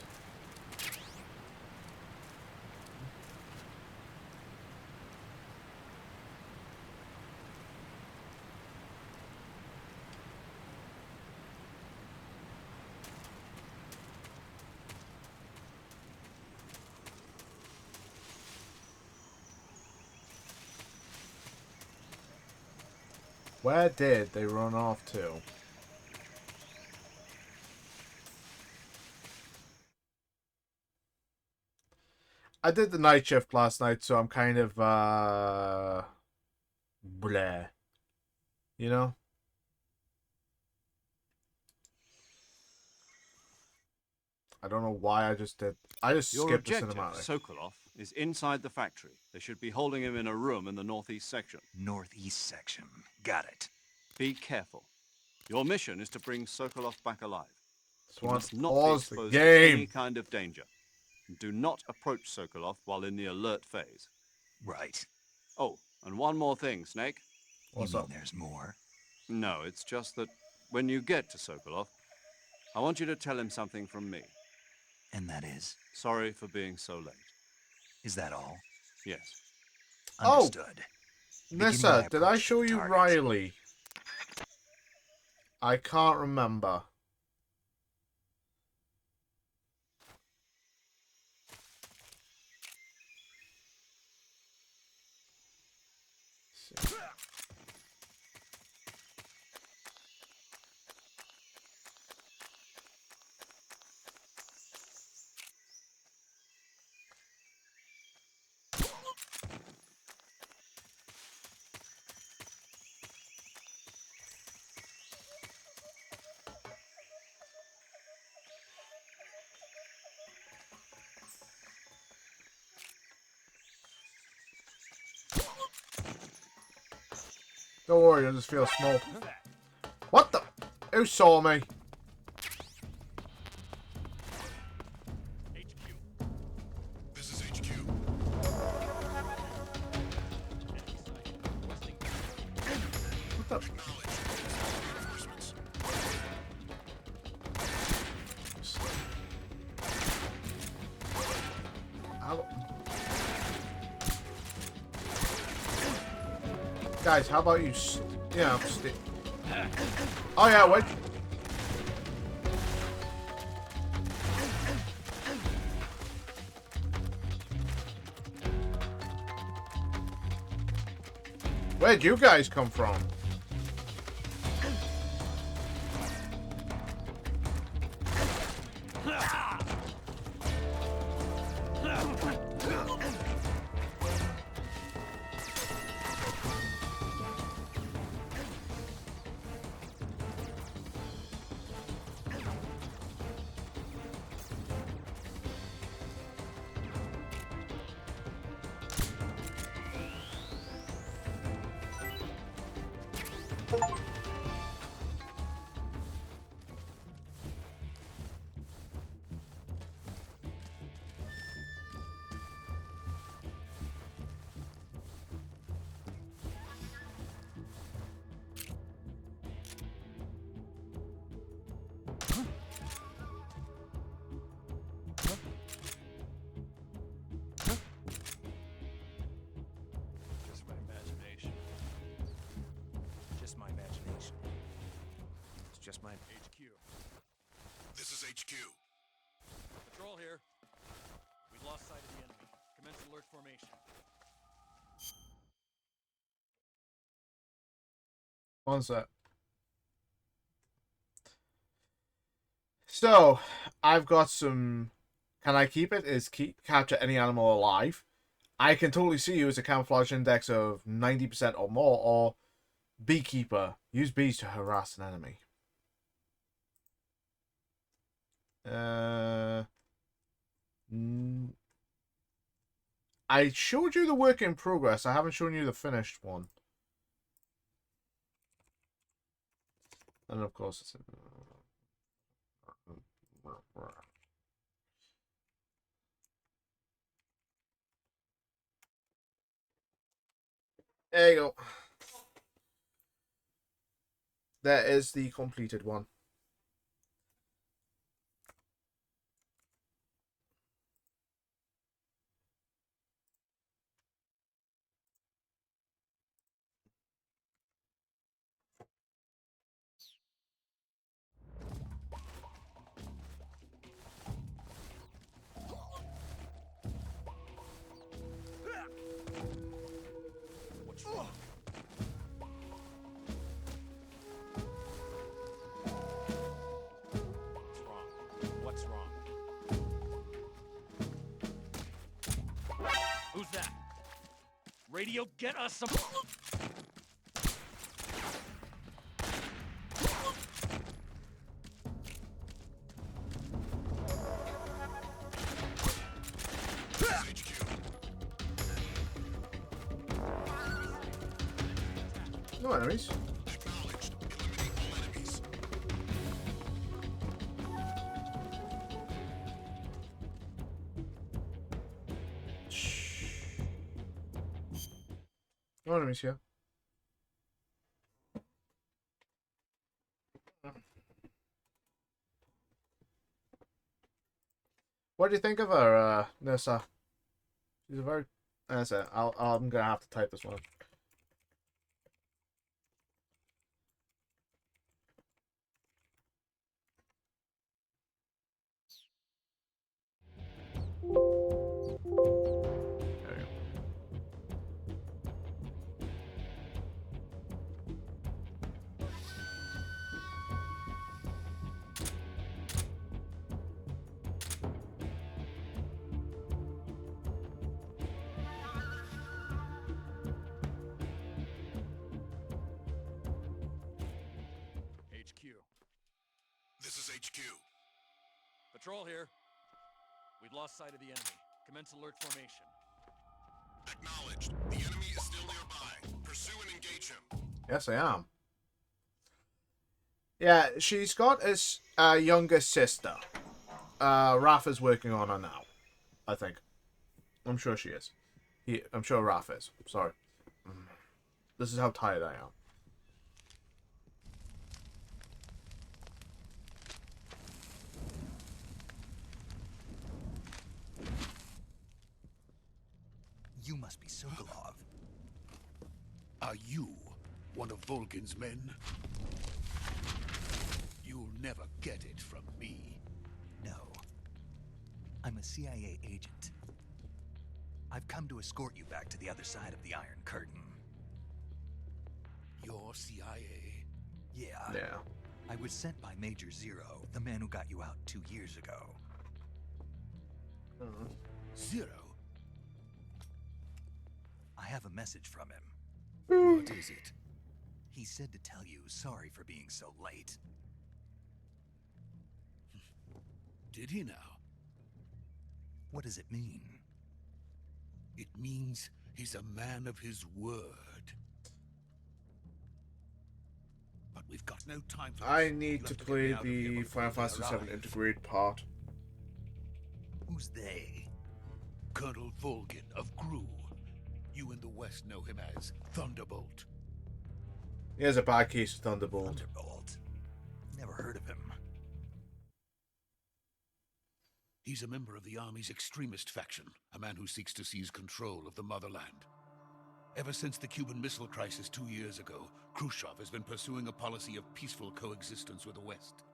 S1: Where did they run off to? I did the night shift last night, so I'm kind of, bleh. You know? I don't know why I just did. I just
S4: Your
S1: skipped the
S4: objective,
S1: cinematic.
S4: Sokolov, is inside the factory. They should be holding him in a room in the northeast section.
S2: Northeast section. Got it.
S4: Be careful. Your mission is to bring Sokolov back alive.
S1: Just
S4: You
S1: want
S4: must
S1: to
S4: not be
S1: pause the
S4: exposed to any
S1: game.
S4: kind of danger. And do not approach Sokolov while in the alert phase.
S2: Right.
S4: Oh, and one more thing, Snake.
S1: What's
S2: you mean
S1: up?
S2: there's more?
S4: No, it's just that when you get to Sokolov, I want you to tell him something from me.
S2: And that is?
S4: Sorry for being so late.
S2: Is that all?
S4: Yes.
S1: Oh,
S2: Understood.
S1: Nissa, did I
S2: approach
S1: show
S2: the
S1: you
S2: target.
S1: Riley? I can't remember. Don't worry, I just feel small. What the? Who saw me?
S9: This is HQ.
S1: Guys, how about you, oh yeah, wait. Where'd you guys come from?
S9: Just my imagination. Just my imagination. It's just my HQ.
S10: This is HQ.
S9: Patrol here. We've lost sight of the enemy. Commence alert formation.
S1: One sec. So, I've got some... Can I keep it? Is capture any animal alive. I can totally see you as a camouflage index of 90% or more, or beekeeper. Use bees to harass an enemy. I showed you the work in progress. I haven't shown you the finished one. And of course, it's... There you go. That is the completed one.
S9: What's wrong? What's wrong? Who's that? Radio, get us some...
S1: No enemies.
S10: Acknowledged. Eliminate all enemies.
S1: No enemies here. What do you think of her, Nissa? She's a very... That's it. I'm gonna have to type this one. There you go.
S9: HQ.
S10: This is HQ.
S9: Patrol here. We've lost sight of the enemy. Commence alert formation.
S10: Acknowledged. The enemy is still nearby. Pursue and engage him.
S1: Yes, I am. Yeah, she's got his younger sister. Raph is working on her now. I think. I'm sure she is. I'm sure Raph is. Sorry. This is how tired I am.
S2: You must be Sokolov.
S10: Are you one of Volgin's men? You'll never get it from me.
S2: No. I'm a CIA agent. I've come to escort you back to the other side of the Iron Curtain.
S10: You're CIA?
S2: Yeah.
S1: Yeah.
S2: I was sent by Major Zero, the man who got you out 2 years ago.
S10: Zero?
S2: I have a message from him.
S10: What is it?
S2: He said to tell you sorry for being so late.
S10: Did he now?
S2: What does it mean?
S10: It means he's a man of his word. But we've got no time for this.
S1: I need
S10: You'll
S1: to
S10: have get
S1: play
S10: me out of here
S1: the
S10: before
S1: Final Fantasy
S10: they
S1: VII
S10: arrive.
S1: Integrate part.
S2: Who's they?
S10: Colonel Volgin of Gru. You in the West know him as Thunderbolt.
S1: He has a bad case of Thunderbolt.
S2: Thunderbolt. Never heard of him.
S10: He's a member of the Army's extremist faction, a man who seeks to seize control of the motherland. Ever since the Cuban Missile Crisis 2 years ago, Khrushchev has been pursuing a policy of peaceful coexistence with the West.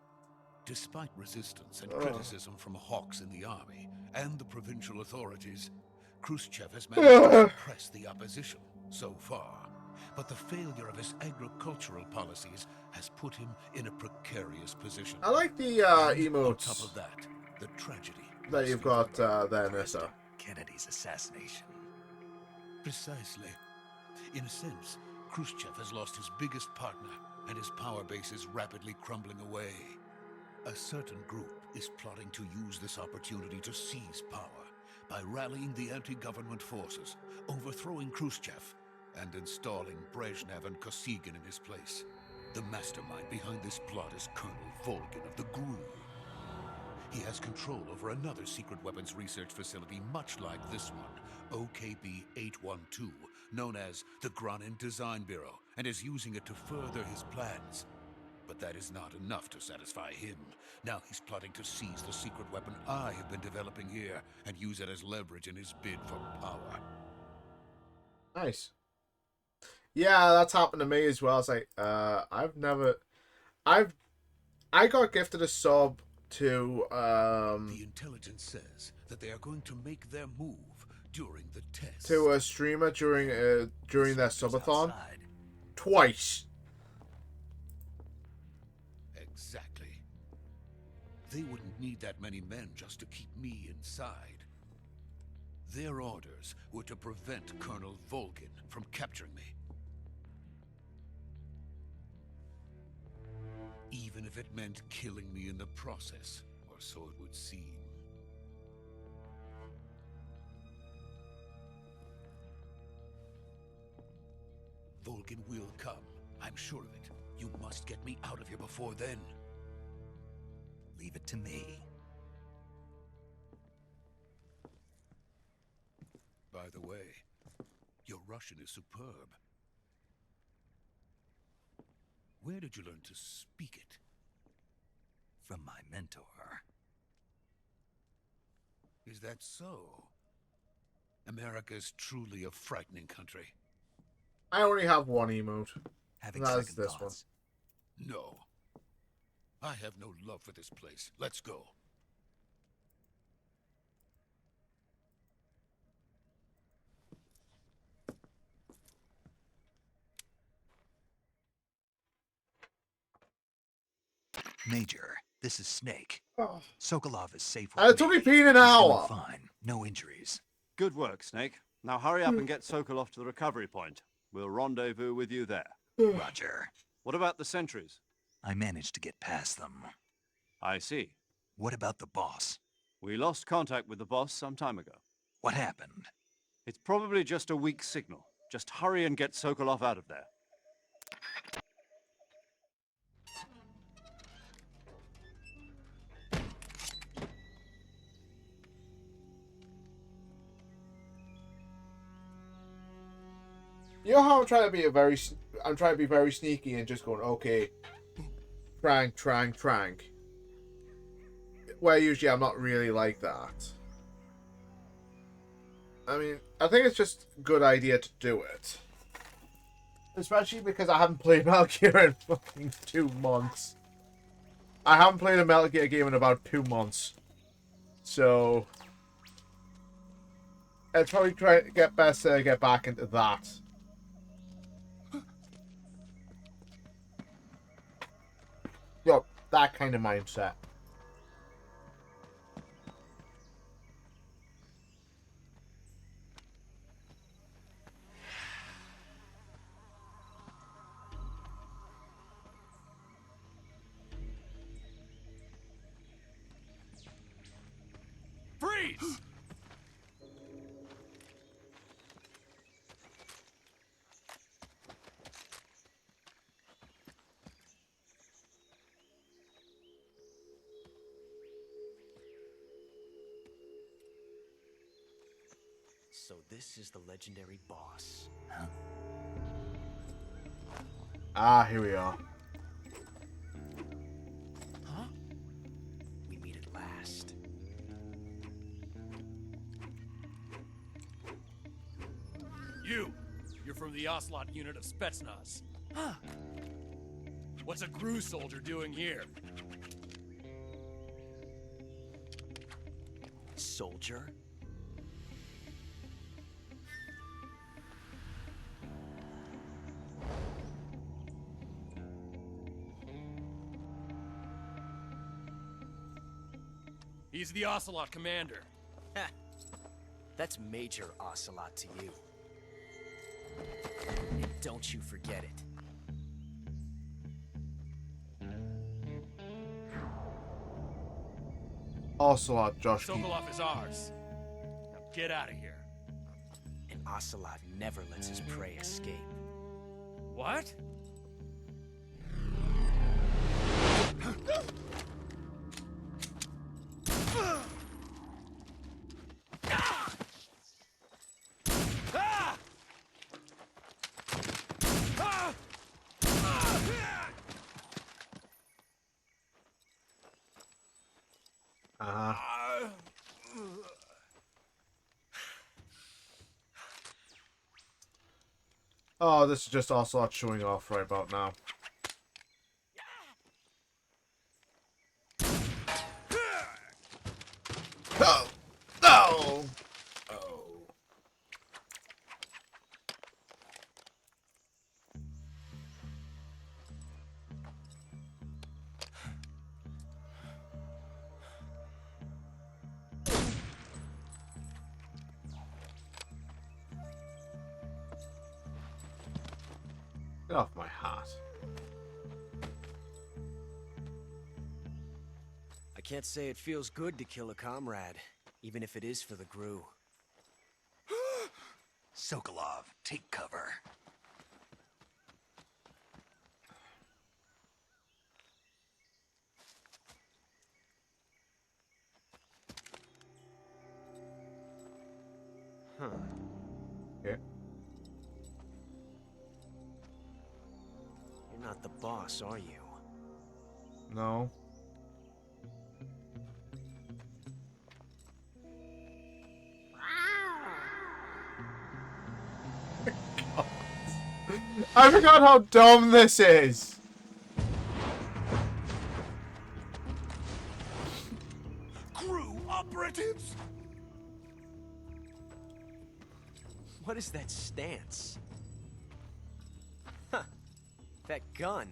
S10: Despite resistance and criticism from hawks in the army and the provincial authorities, Khrushchev has managed to suppress the opposition so far. But the failure of his agricultural policies has put him in a precarious position.
S1: I like the
S10: On
S1: emotes
S10: top of that, the tragedy
S1: that you've got there, Nissa.
S2: Kennedy's assassination.
S10: Precisely. In a sense, Khrushchev has lost his biggest partner, and his power base is rapidly crumbling away. A certain group is plotting to use this opportunity to seize power by rallying the anti-government forces, overthrowing Khrushchev, and installing Brezhnev and Kosygin in his place. The mastermind behind this plot is Colonel Volgin of the GRU. He has control over another secret weapons research facility much like this one, OKB-812, known as the Granin Design Bureau, and is using it to further his plans. But that is not enough to satisfy him. Now he's plotting to seize the secret weapon I have been developing here and use it as leverage in his bid for power.
S1: Nice. Yeah, that's happened to me as well. It's like, I got gifted a sub to,
S10: The intelligence says that they are going to make their move during the test.
S1: to a streamer during their subathon
S2: Outside.
S1: twice.
S10: Exactly. They wouldn't need that many men just to keep me inside. Their orders were to prevent Colonel Volgin from capturing me. Even if it meant killing me in the process, or so it would seem. Volgin will come. I'm sure of it. You must get me out of here before then.
S2: Leave it to me.
S10: By the way, your Russian is superb. Where did you learn to speak it?
S2: From my mentor.
S10: Is that so? America's truly a frightening country.
S1: I only have one emote.
S2: Having
S1: That's
S2: second
S1: this
S2: thoughts.
S10: No. I have no love for this place. Let's go.
S2: Major, this is Snake.
S1: Oh.
S2: Sokolov is safe
S1: And
S2: with
S1: it's only
S2: me.
S1: been an
S2: He's
S1: hour.
S2: doing fine. No injuries.
S4: Good work, Snake. Now hurry up and get Sokolov to the recovery point. We'll rendezvous with you there.
S2: Roger.
S4: What about the sentries?
S2: I managed to get past them.
S4: I see.
S2: What about the boss?
S4: We lost contact with the boss some time ago.
S2: What happened?
S4: It's probably just a weak signal. Just hurry and get Sokolov out of there.
S1: You know how I'm trying to be I'm trying to be very sneaky and just going, okay, trank. Where usually I'm not really like that. I mean, I think it's just a good idea to do it. Especially because I haven't played Metal Gear in fucking 2 months. I haven't played a Metal Gear game in about 2 months. So... it's probably best to get back into that. Yo, that kind of mindset.
S9: Freeze!
S6: So this is the legendary boss.
S1: Ah, here we are.
S6: Huh? We meet at last.
S9: You're from the Ocelot unit of Spetsnaz. Huh. What's a Gru soldier doing here?
S6: Soldier?
S9: He's the Ocelot commander.
S6: Ha! That's Major Ocelot to you. And don't you forget it.
S1: Ocelot, Josh.
S9: Sokolov is ours. Now get out of here.
S6: And Ocelot never lets his prey escape.
S9: What?
S1: Oh, this is just Ocelot showing off right about now. No! No! Oh. Get off my hat.
S6: I can't say it feels good to kill a comrade, even if it is for the Gru.
S2: Sokolov, take cover.
S6: Huh.
S1: Okay.
S6: You're not the boss, are you?
S1: No. I forgot how dumb this is.
S6: Gru operatives? What is that stance? Huh. That gun.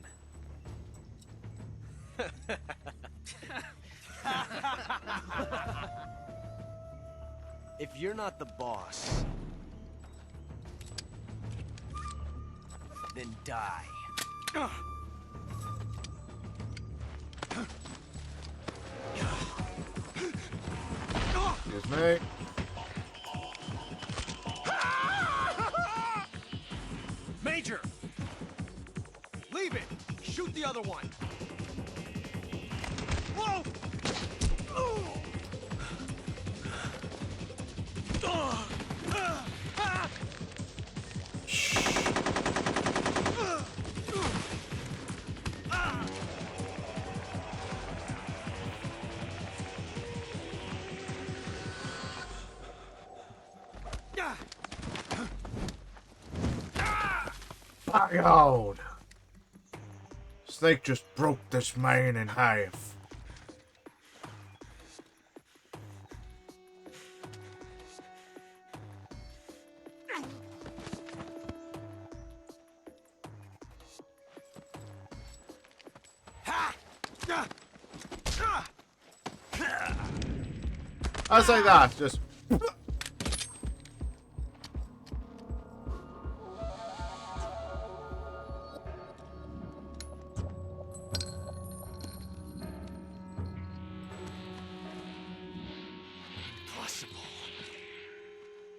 S6: If you're not the boss, then die.
S1: Excuse me.
S6: Major! Leave it! Shoot the other one! Whoa!
S1: My God. Snake just broke this man in half. I was like that, just.
S2: Impossible.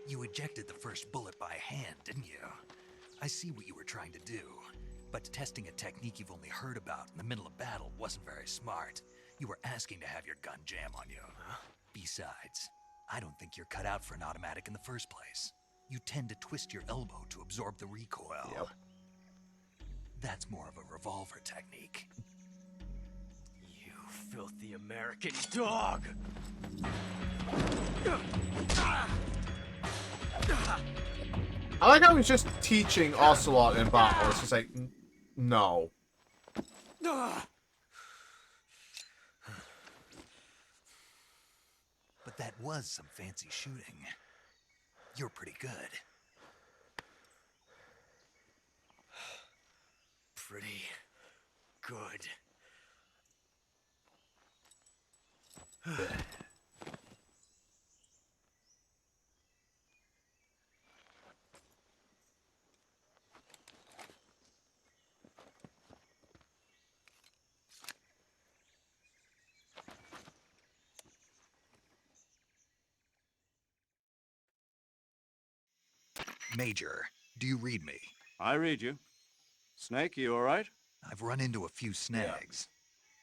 S2: You ejected the first bullet by hand, didn't you? I see what you were trying to do, but testing a technique you've only heard about in the middle of battle wasn't very smart. You were asking to have your gun jam on you. Besides, I don't think you're cut out for an automatic in the first place. You tend to twist your elbow to absorb the recoil.
S1: Yep.
S2: That's more of a revolver technique.
S5: You filthy American dog!
S1: I like how he's just teaching Ocelot in battle. It's just like, no.
S2: But that was some fancy shooting. You're pretty good.
S5: Pretty good.
S2: Major, do you read me?
S4: I read you. Snake, you all right?
S2: I've run into a few snags.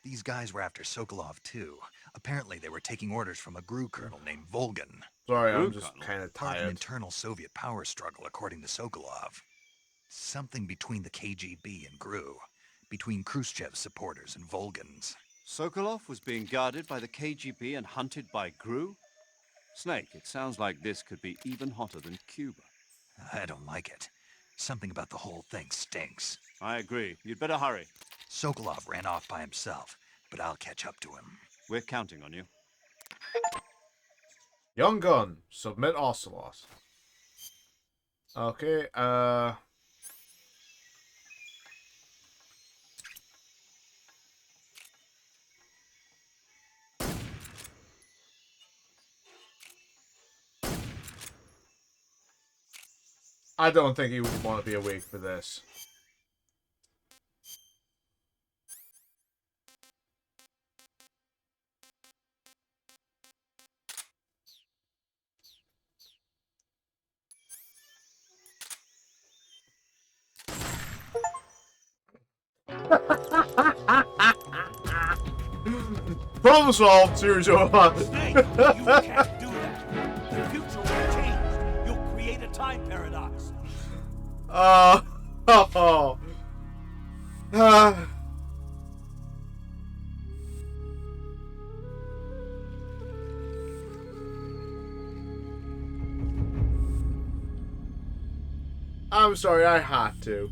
S2: These guys were after Sokolov too. Apparently they were taking orders from a GRU colonel named Volgan.
S1: Sorry, I'm
S4: GRU
S1: just
S4: colonel?
S1: kind of
S2: Part of an
S1: tired.
S2: internal Soviet power struggle, according to Sokolov. Something between the KGB and GRU. Between Khrushchev's supporters and Volgan's.
S4: Sokolov was being guarded by the KGB and hunted by GRU? Snake, it sounds like this could be even hotter than Cuba.
S2: I don't like it. Something about the whole thing stinks.
S4: I agree. You'd better hurry.
S2: Sokolov ran off by himself, but I'll catch up to him.
S4: We're counting on you.
S1: Young Gun, submit Ocelot. Okay, I don't think he would want to be awake for this. Problem solved, series over.
S11: Snake, you can't do that. The future will change. You'll create a time paradox.
S1: I'm sorry, I had to.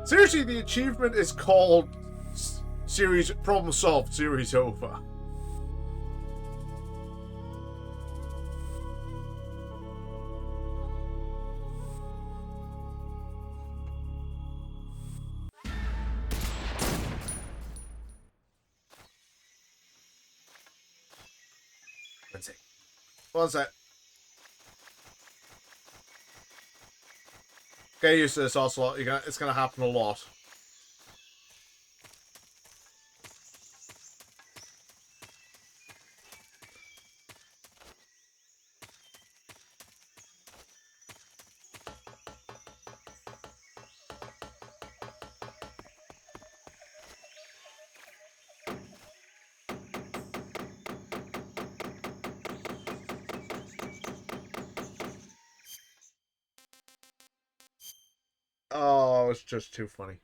S1: Seriously, the achievement is called series problem solved, series over. One sec. One sec. Get used to this, Ocelot. It's gonna happen a lot. Oh, it's just too funny.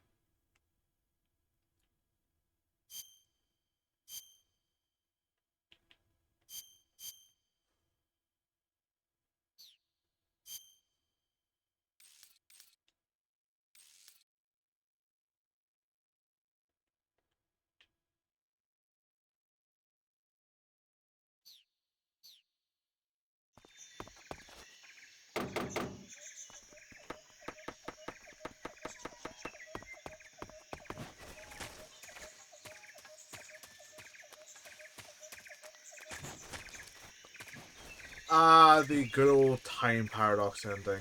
S1: Ah, the good old time paradox ending.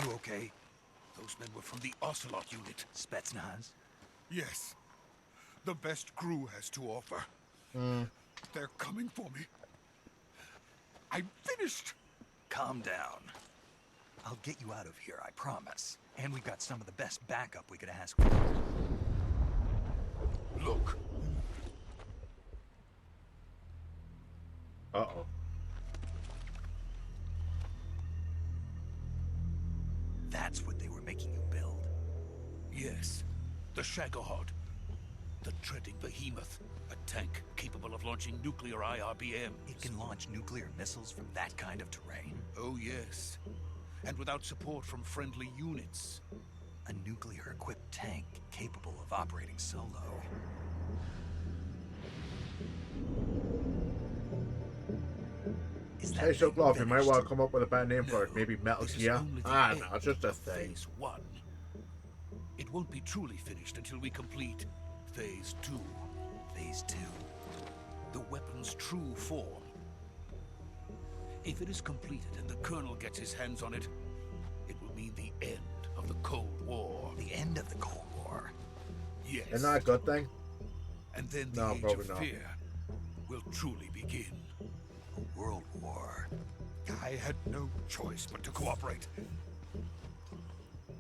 S2: You okay?
S10: Those men were from the Ocelot unit.
S2: Spetsnaz?
S10: Yes. The best crew has to offer. They're coming for me. I'm finished.
S2: Calm down. I'll get you out of here, I promise. And we've got some of the best backup we could ask for.
S10: Look.
S1: Uh-oh.
S2: That's what they were making you build?
S10: Yes. The Shagohod. The treading behemoth. A tank capable of launching nuclear IRBMs.
S2: It can launch nuclear missiles from that kind of terrain?
S10: Oh, yes. And without support from friendly units.
S2: A nuclear-equipped tank capable of operating solo. Is
S1: Hey,
S2: that
S1: so
S2: thing
S1: Glove, you might
S2: finished?
S1: want to come up with a better name for it.
S10: No,
S1: Maybe Metal
S10: this is
S1: Gear?
S10: only the
S1: Ah,
S10: end
S1: no, it's just a
S10: of
S1: thing.
S10: Phase 1. It won't be truly finished until we complete Phase 2.
S2: Phase 2.
S10: The weapon's true form. If it is completed and the Colonel gets his hands on it, it will mean the end of the Cold War.
S2: The end of the Cold War?
S10: Yes.
S1: Isn't that a good thing?
S10: And then the
S1: No,
S10: Age
S1: probably
S10: of
S1: not.
S10: Fear will truly begin.
S2: A world war.
S10: I had no choice but to cooperate.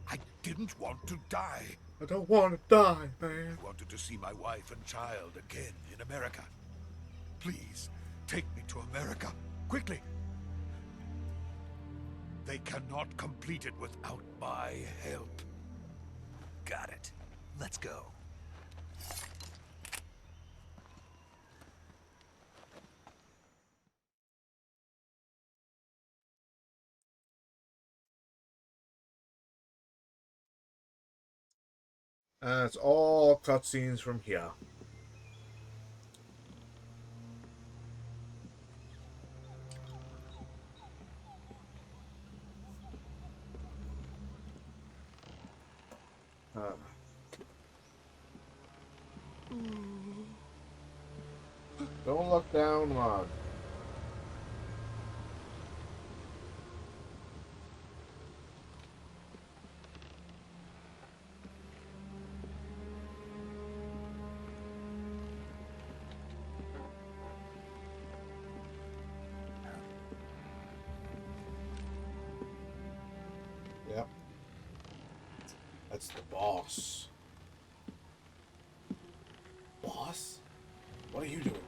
S10: I didn't want to die.
S1: I don't want to die, man.
S10: I wanted to see my wife and child again in America. Please, take me to America, quickly. They cannot complete it without my help.
S2: Got it. Let's go.
S1: And it's all cutscenes from here. Don't look down, Log. Yep. That's the boss. Boss? What are you doing here?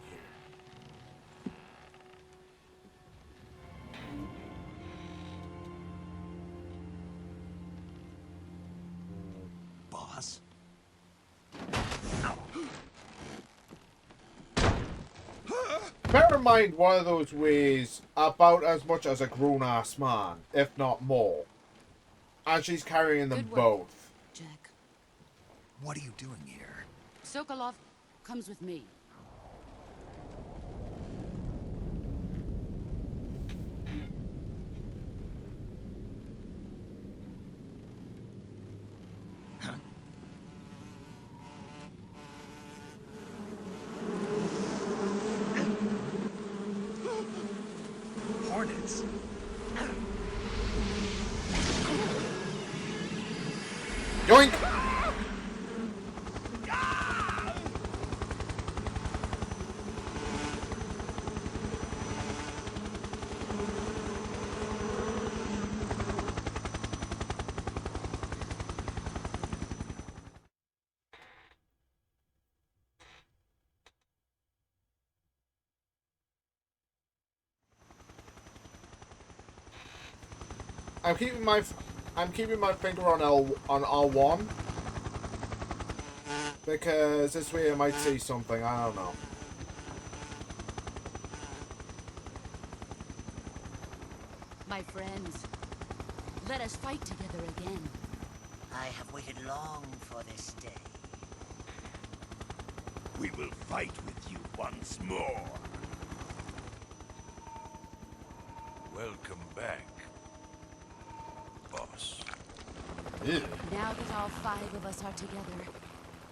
S2: Boss?
S1: Bear in mind, one of those weighs about as much as a grown-ass man, if not more. And she's carrying them
S8: Good work.
S1: both.
S8: Jack.
S2: What are you doing here?
S8: Sokolov comes with me.
S2: Hornets?
S1: Yoink! I'm keeping my finger on R1 because this way I might see something. I don't know.
S8: My friends, let us fight together again.
S12: I have waited long for this day.
S11: We will fight with you once more. Welcome back, boss.
S8: Now that all 5 of us are together,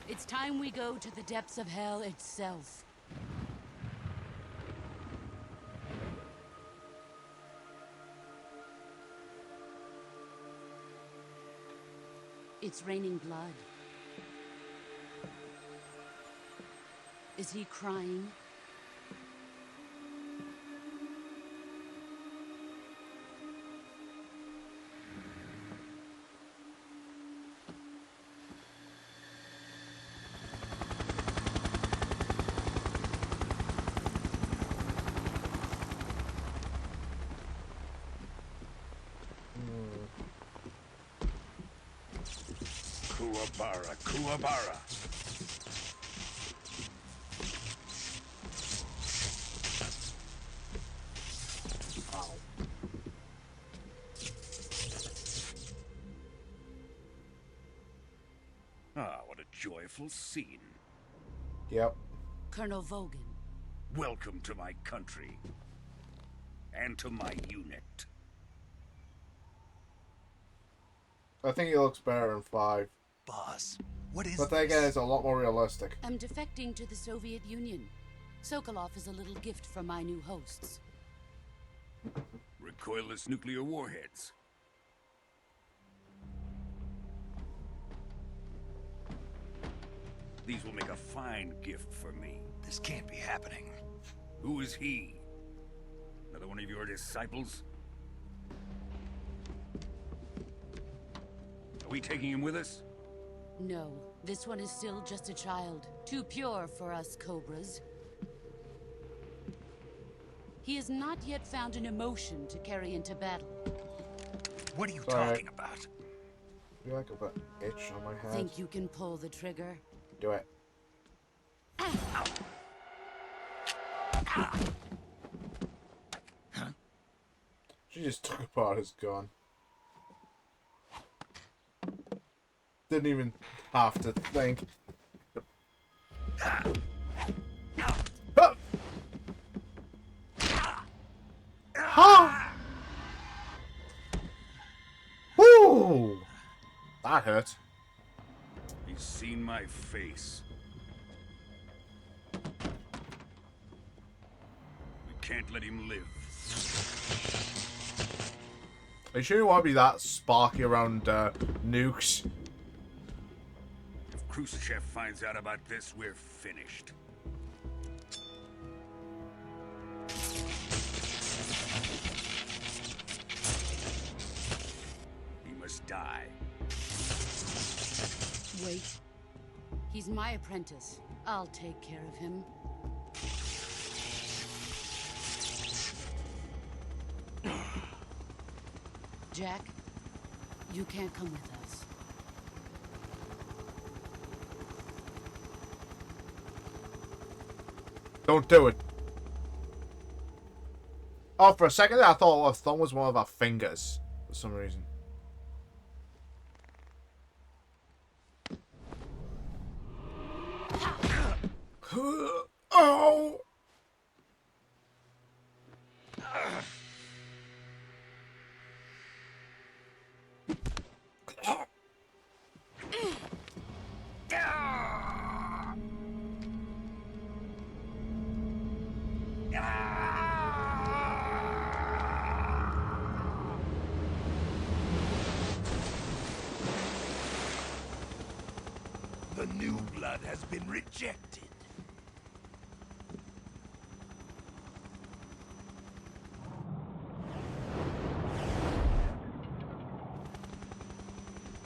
S8: it's time we go to the depths of hell itself. It's raining blood. Is he crying?
S11: Kuwabara, Kuwabara. Ah, what a joyful scene.
S1: Yep.
S8: Colonel Vogan.
S11: Welcome to my country. And to my unit.
S1: I think he looks better in 5.
S2: Boss, what is
S1: But then again, it's a lot more realistic.
S8: I'm defecting to the Soviet Union. Sokolov is a little gift from my new hosts.
S11: Recoilless nuclear warheads. These will make a fine gift for me.
S2: This can't be happening.
S11: Who is he? Another one of your disciples? Are we taking him with us?
S8: No, this one is still just a child. Too pure for us Cobras. He has not yet found an emotion to carry into battle.
S2: What are you
S1: Sorry.
S2: talking about?
S1: I feel like I've got an itch on my head.
S8: Think you can pull the trigger?
S1: Do it. She just took apart his gun. Didn't even have to think. Ha! Woo! That hurt.
S11: He's seen my face. We can't let him live.
S1: Are you sure you want to be that sparky around nukes?
S11: If Khrushchev finds out about this, we're finished. He must die.
S8: Wait. He's my apprentice. I'll take care of him. Jack, you can't come with us.
S1: Don't do it. Oh, for a second I thought her thumb was one of her fingers for some reason. Oh!
S11: The new blood has been rejected.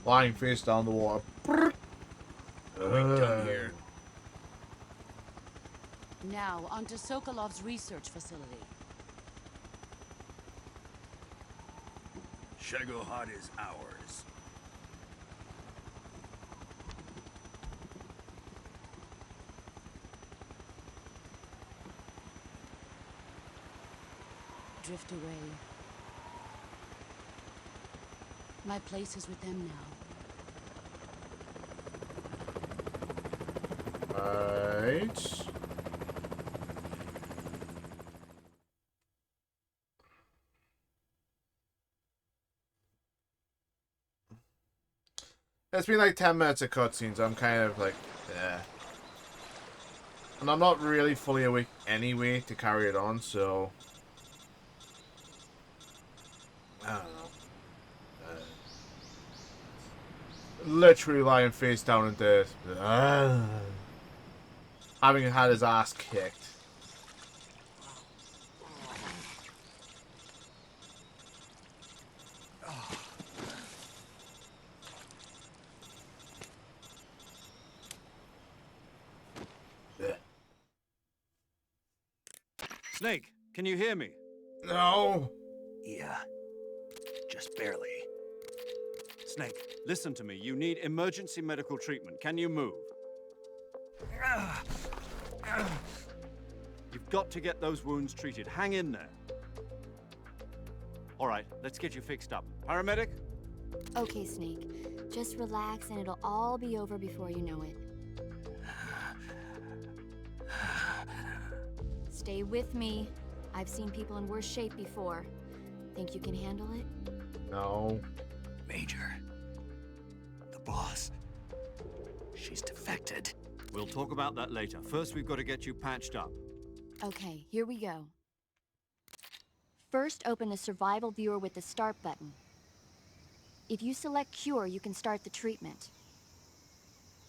S1: Flying face down the water.
S11: Down here.
S8: Now, onto Sokolov's research facility.
S11: Shagohod is ours.
S8: Drift away. My place is with them now.
S1: Right. It's been like 10 minutes of cutscenes. I'm kind of like, yeah. And I'm not really fully awake anyway to carry it on, so... I don't know. Literally lying face down in dirt. Having had his ass kicked.
S4: Snake, can you hear me?
S1: No.
S2: Yeah. Just barely.
S4: Snake, listen to me. You need emergency medical treatment. Can you move? You've got to get those wounds treated. Hang in there. All right, let's get you fixed up. Paramedic?
S7: Okay, Snake. Just relax and it'll all be over before you know it. Stay with me. I've seen people in worse shape before. Think you can handle it?
S1: No.
S2: Major. The boss. She's defected.
S4: We'll talk about that later. First, we've got to get you patched up.
S7: Okay, here we go. First, open the survival viewer with the start button. If you select cure, you can start the treatment.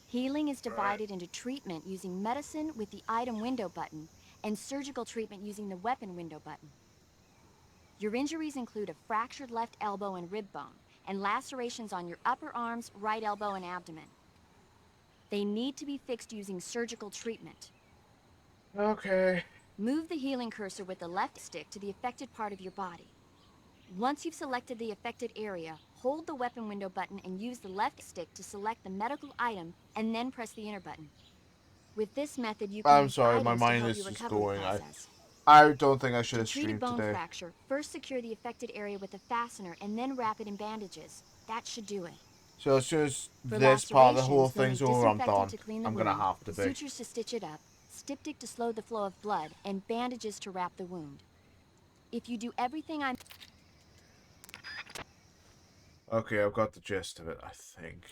S7: Healing is divided into treatment using medicine with the item window button and surgical treatment using the weapon window button. Your injuries include a fractured left elbow and rib bone, and lacerations on your upper arms, right elbow, and abdomen. They need to be fixed using surgical treatment.
S1: Okay.
S7: Move the healing cursor with the left stick to the affected part of your body. Once you've selected the affected area, hold the weapon window button and use the left stick to select the medical item, and then press the enter button. With this method, you can
S1: I'm
S7: use
S1: sorry, my
S7: items to
S1: mind
S7: help
S1: is
S7: your
S1: just
S7: recovery
S1: going.
S7: process.
S1: I don't think I should
S7: To
S1: have
S7: treat a
S1: streamed
S7: bone
S1: today.
S7: fracture, first secure the affected area with a fastener and then wrap it in bandages. That should do it.
S1: So as soon as
S7: For
S1: this part of the whole
S7: lacerations, you'll
S1: thing's
S7: need
S1: over, I'm
S7: disinfectant
S1: done.
S7: to clean the
S1: I'm gonna
S7: wound,
S1: have to be.
S7: sutures to stitch it up, styptic to slow the flow of blood, and bandages to wrap the wound. If you do everything I'm...
S1: Okay, I've got the gist of it, I think.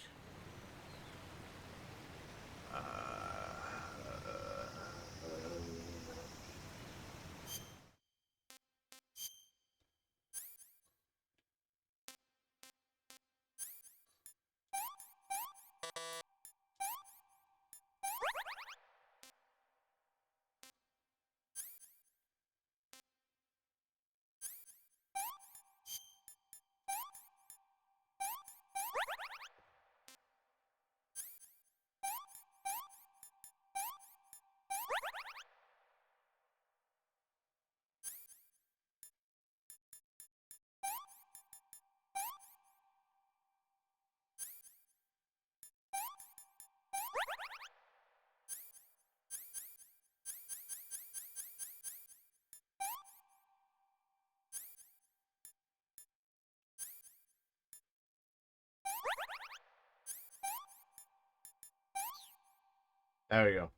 S1: There we go.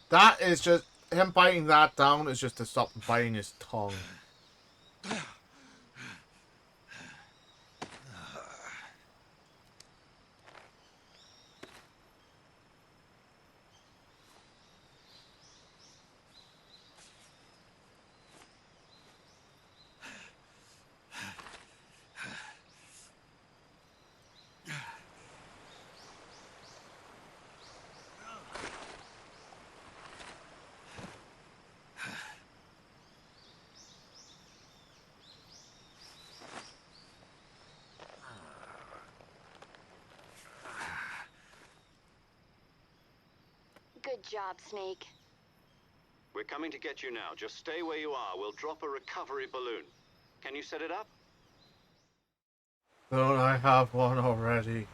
S1: That is just him biting that down is just to stop biting his tongue.
S7: Good job, Snake.
S3: We're coming to get you now. Just stay where you are. We'll drop a recovery balloon. Can you set it up?
S1: Don't I have one already?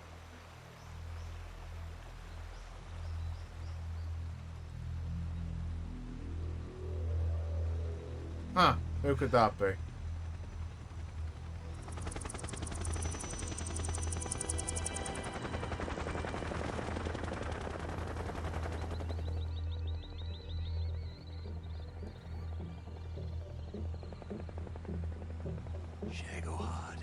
S1: Huh, who could that be?
S2: Shagohod.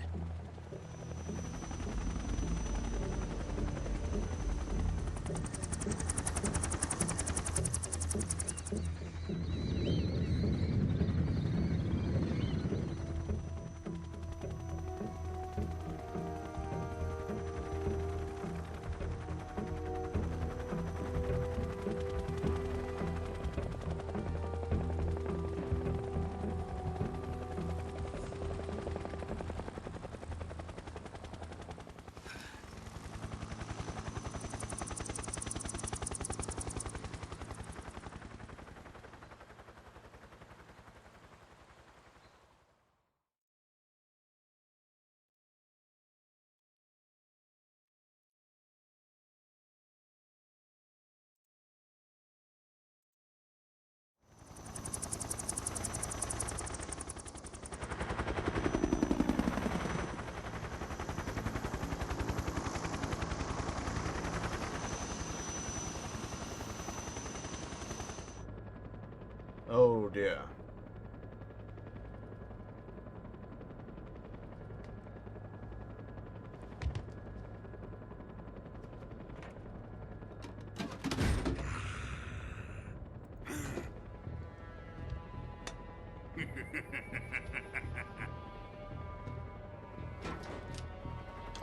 S1: Oh dear.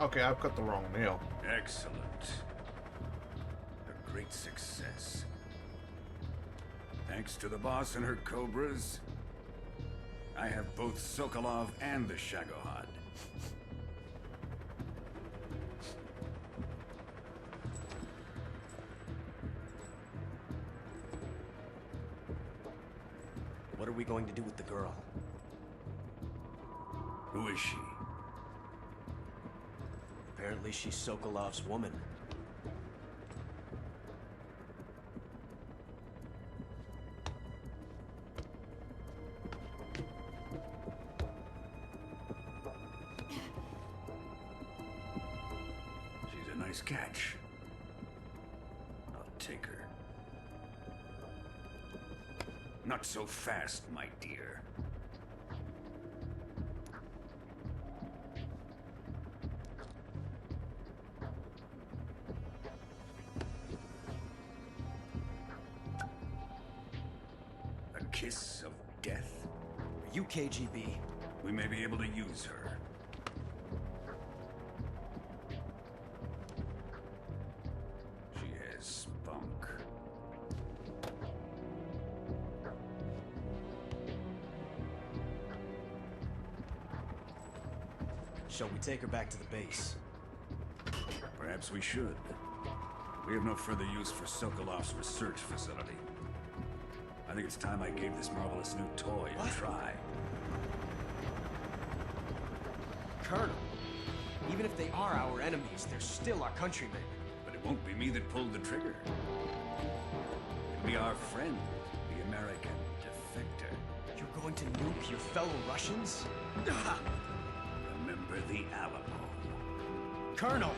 S1: Okay, I've got the wrong nail.
S10: Excellent. A great success. Thanks to the boss and her cobras, I have both Sokolov and the Shagohod.
S5: What are we going to do with the girl?
S10: Who is she?
S5: Apparently she's Sokolov's woman.
S10: She's a nice catch. I'll take her. Not so fast, my dear. A kiss of death?
S5: Are you KGB?
S10: We may be able to use her. She has spunk.
S5: Shall we take her back to the base?
S10: Perhaps we should. We have no further use for Sokolov's research facility. I think it's time I gave this marvelous new toy a try.
S5: Colonel, even if they are our enemies, they're still our countrymen.
S10: But it won't be me that pulled the trigger. It'll be our friend, the American defector.
S5: You're going to nuke your fellow Russians?
S10: Remember the Alamo.
S5: Colonel!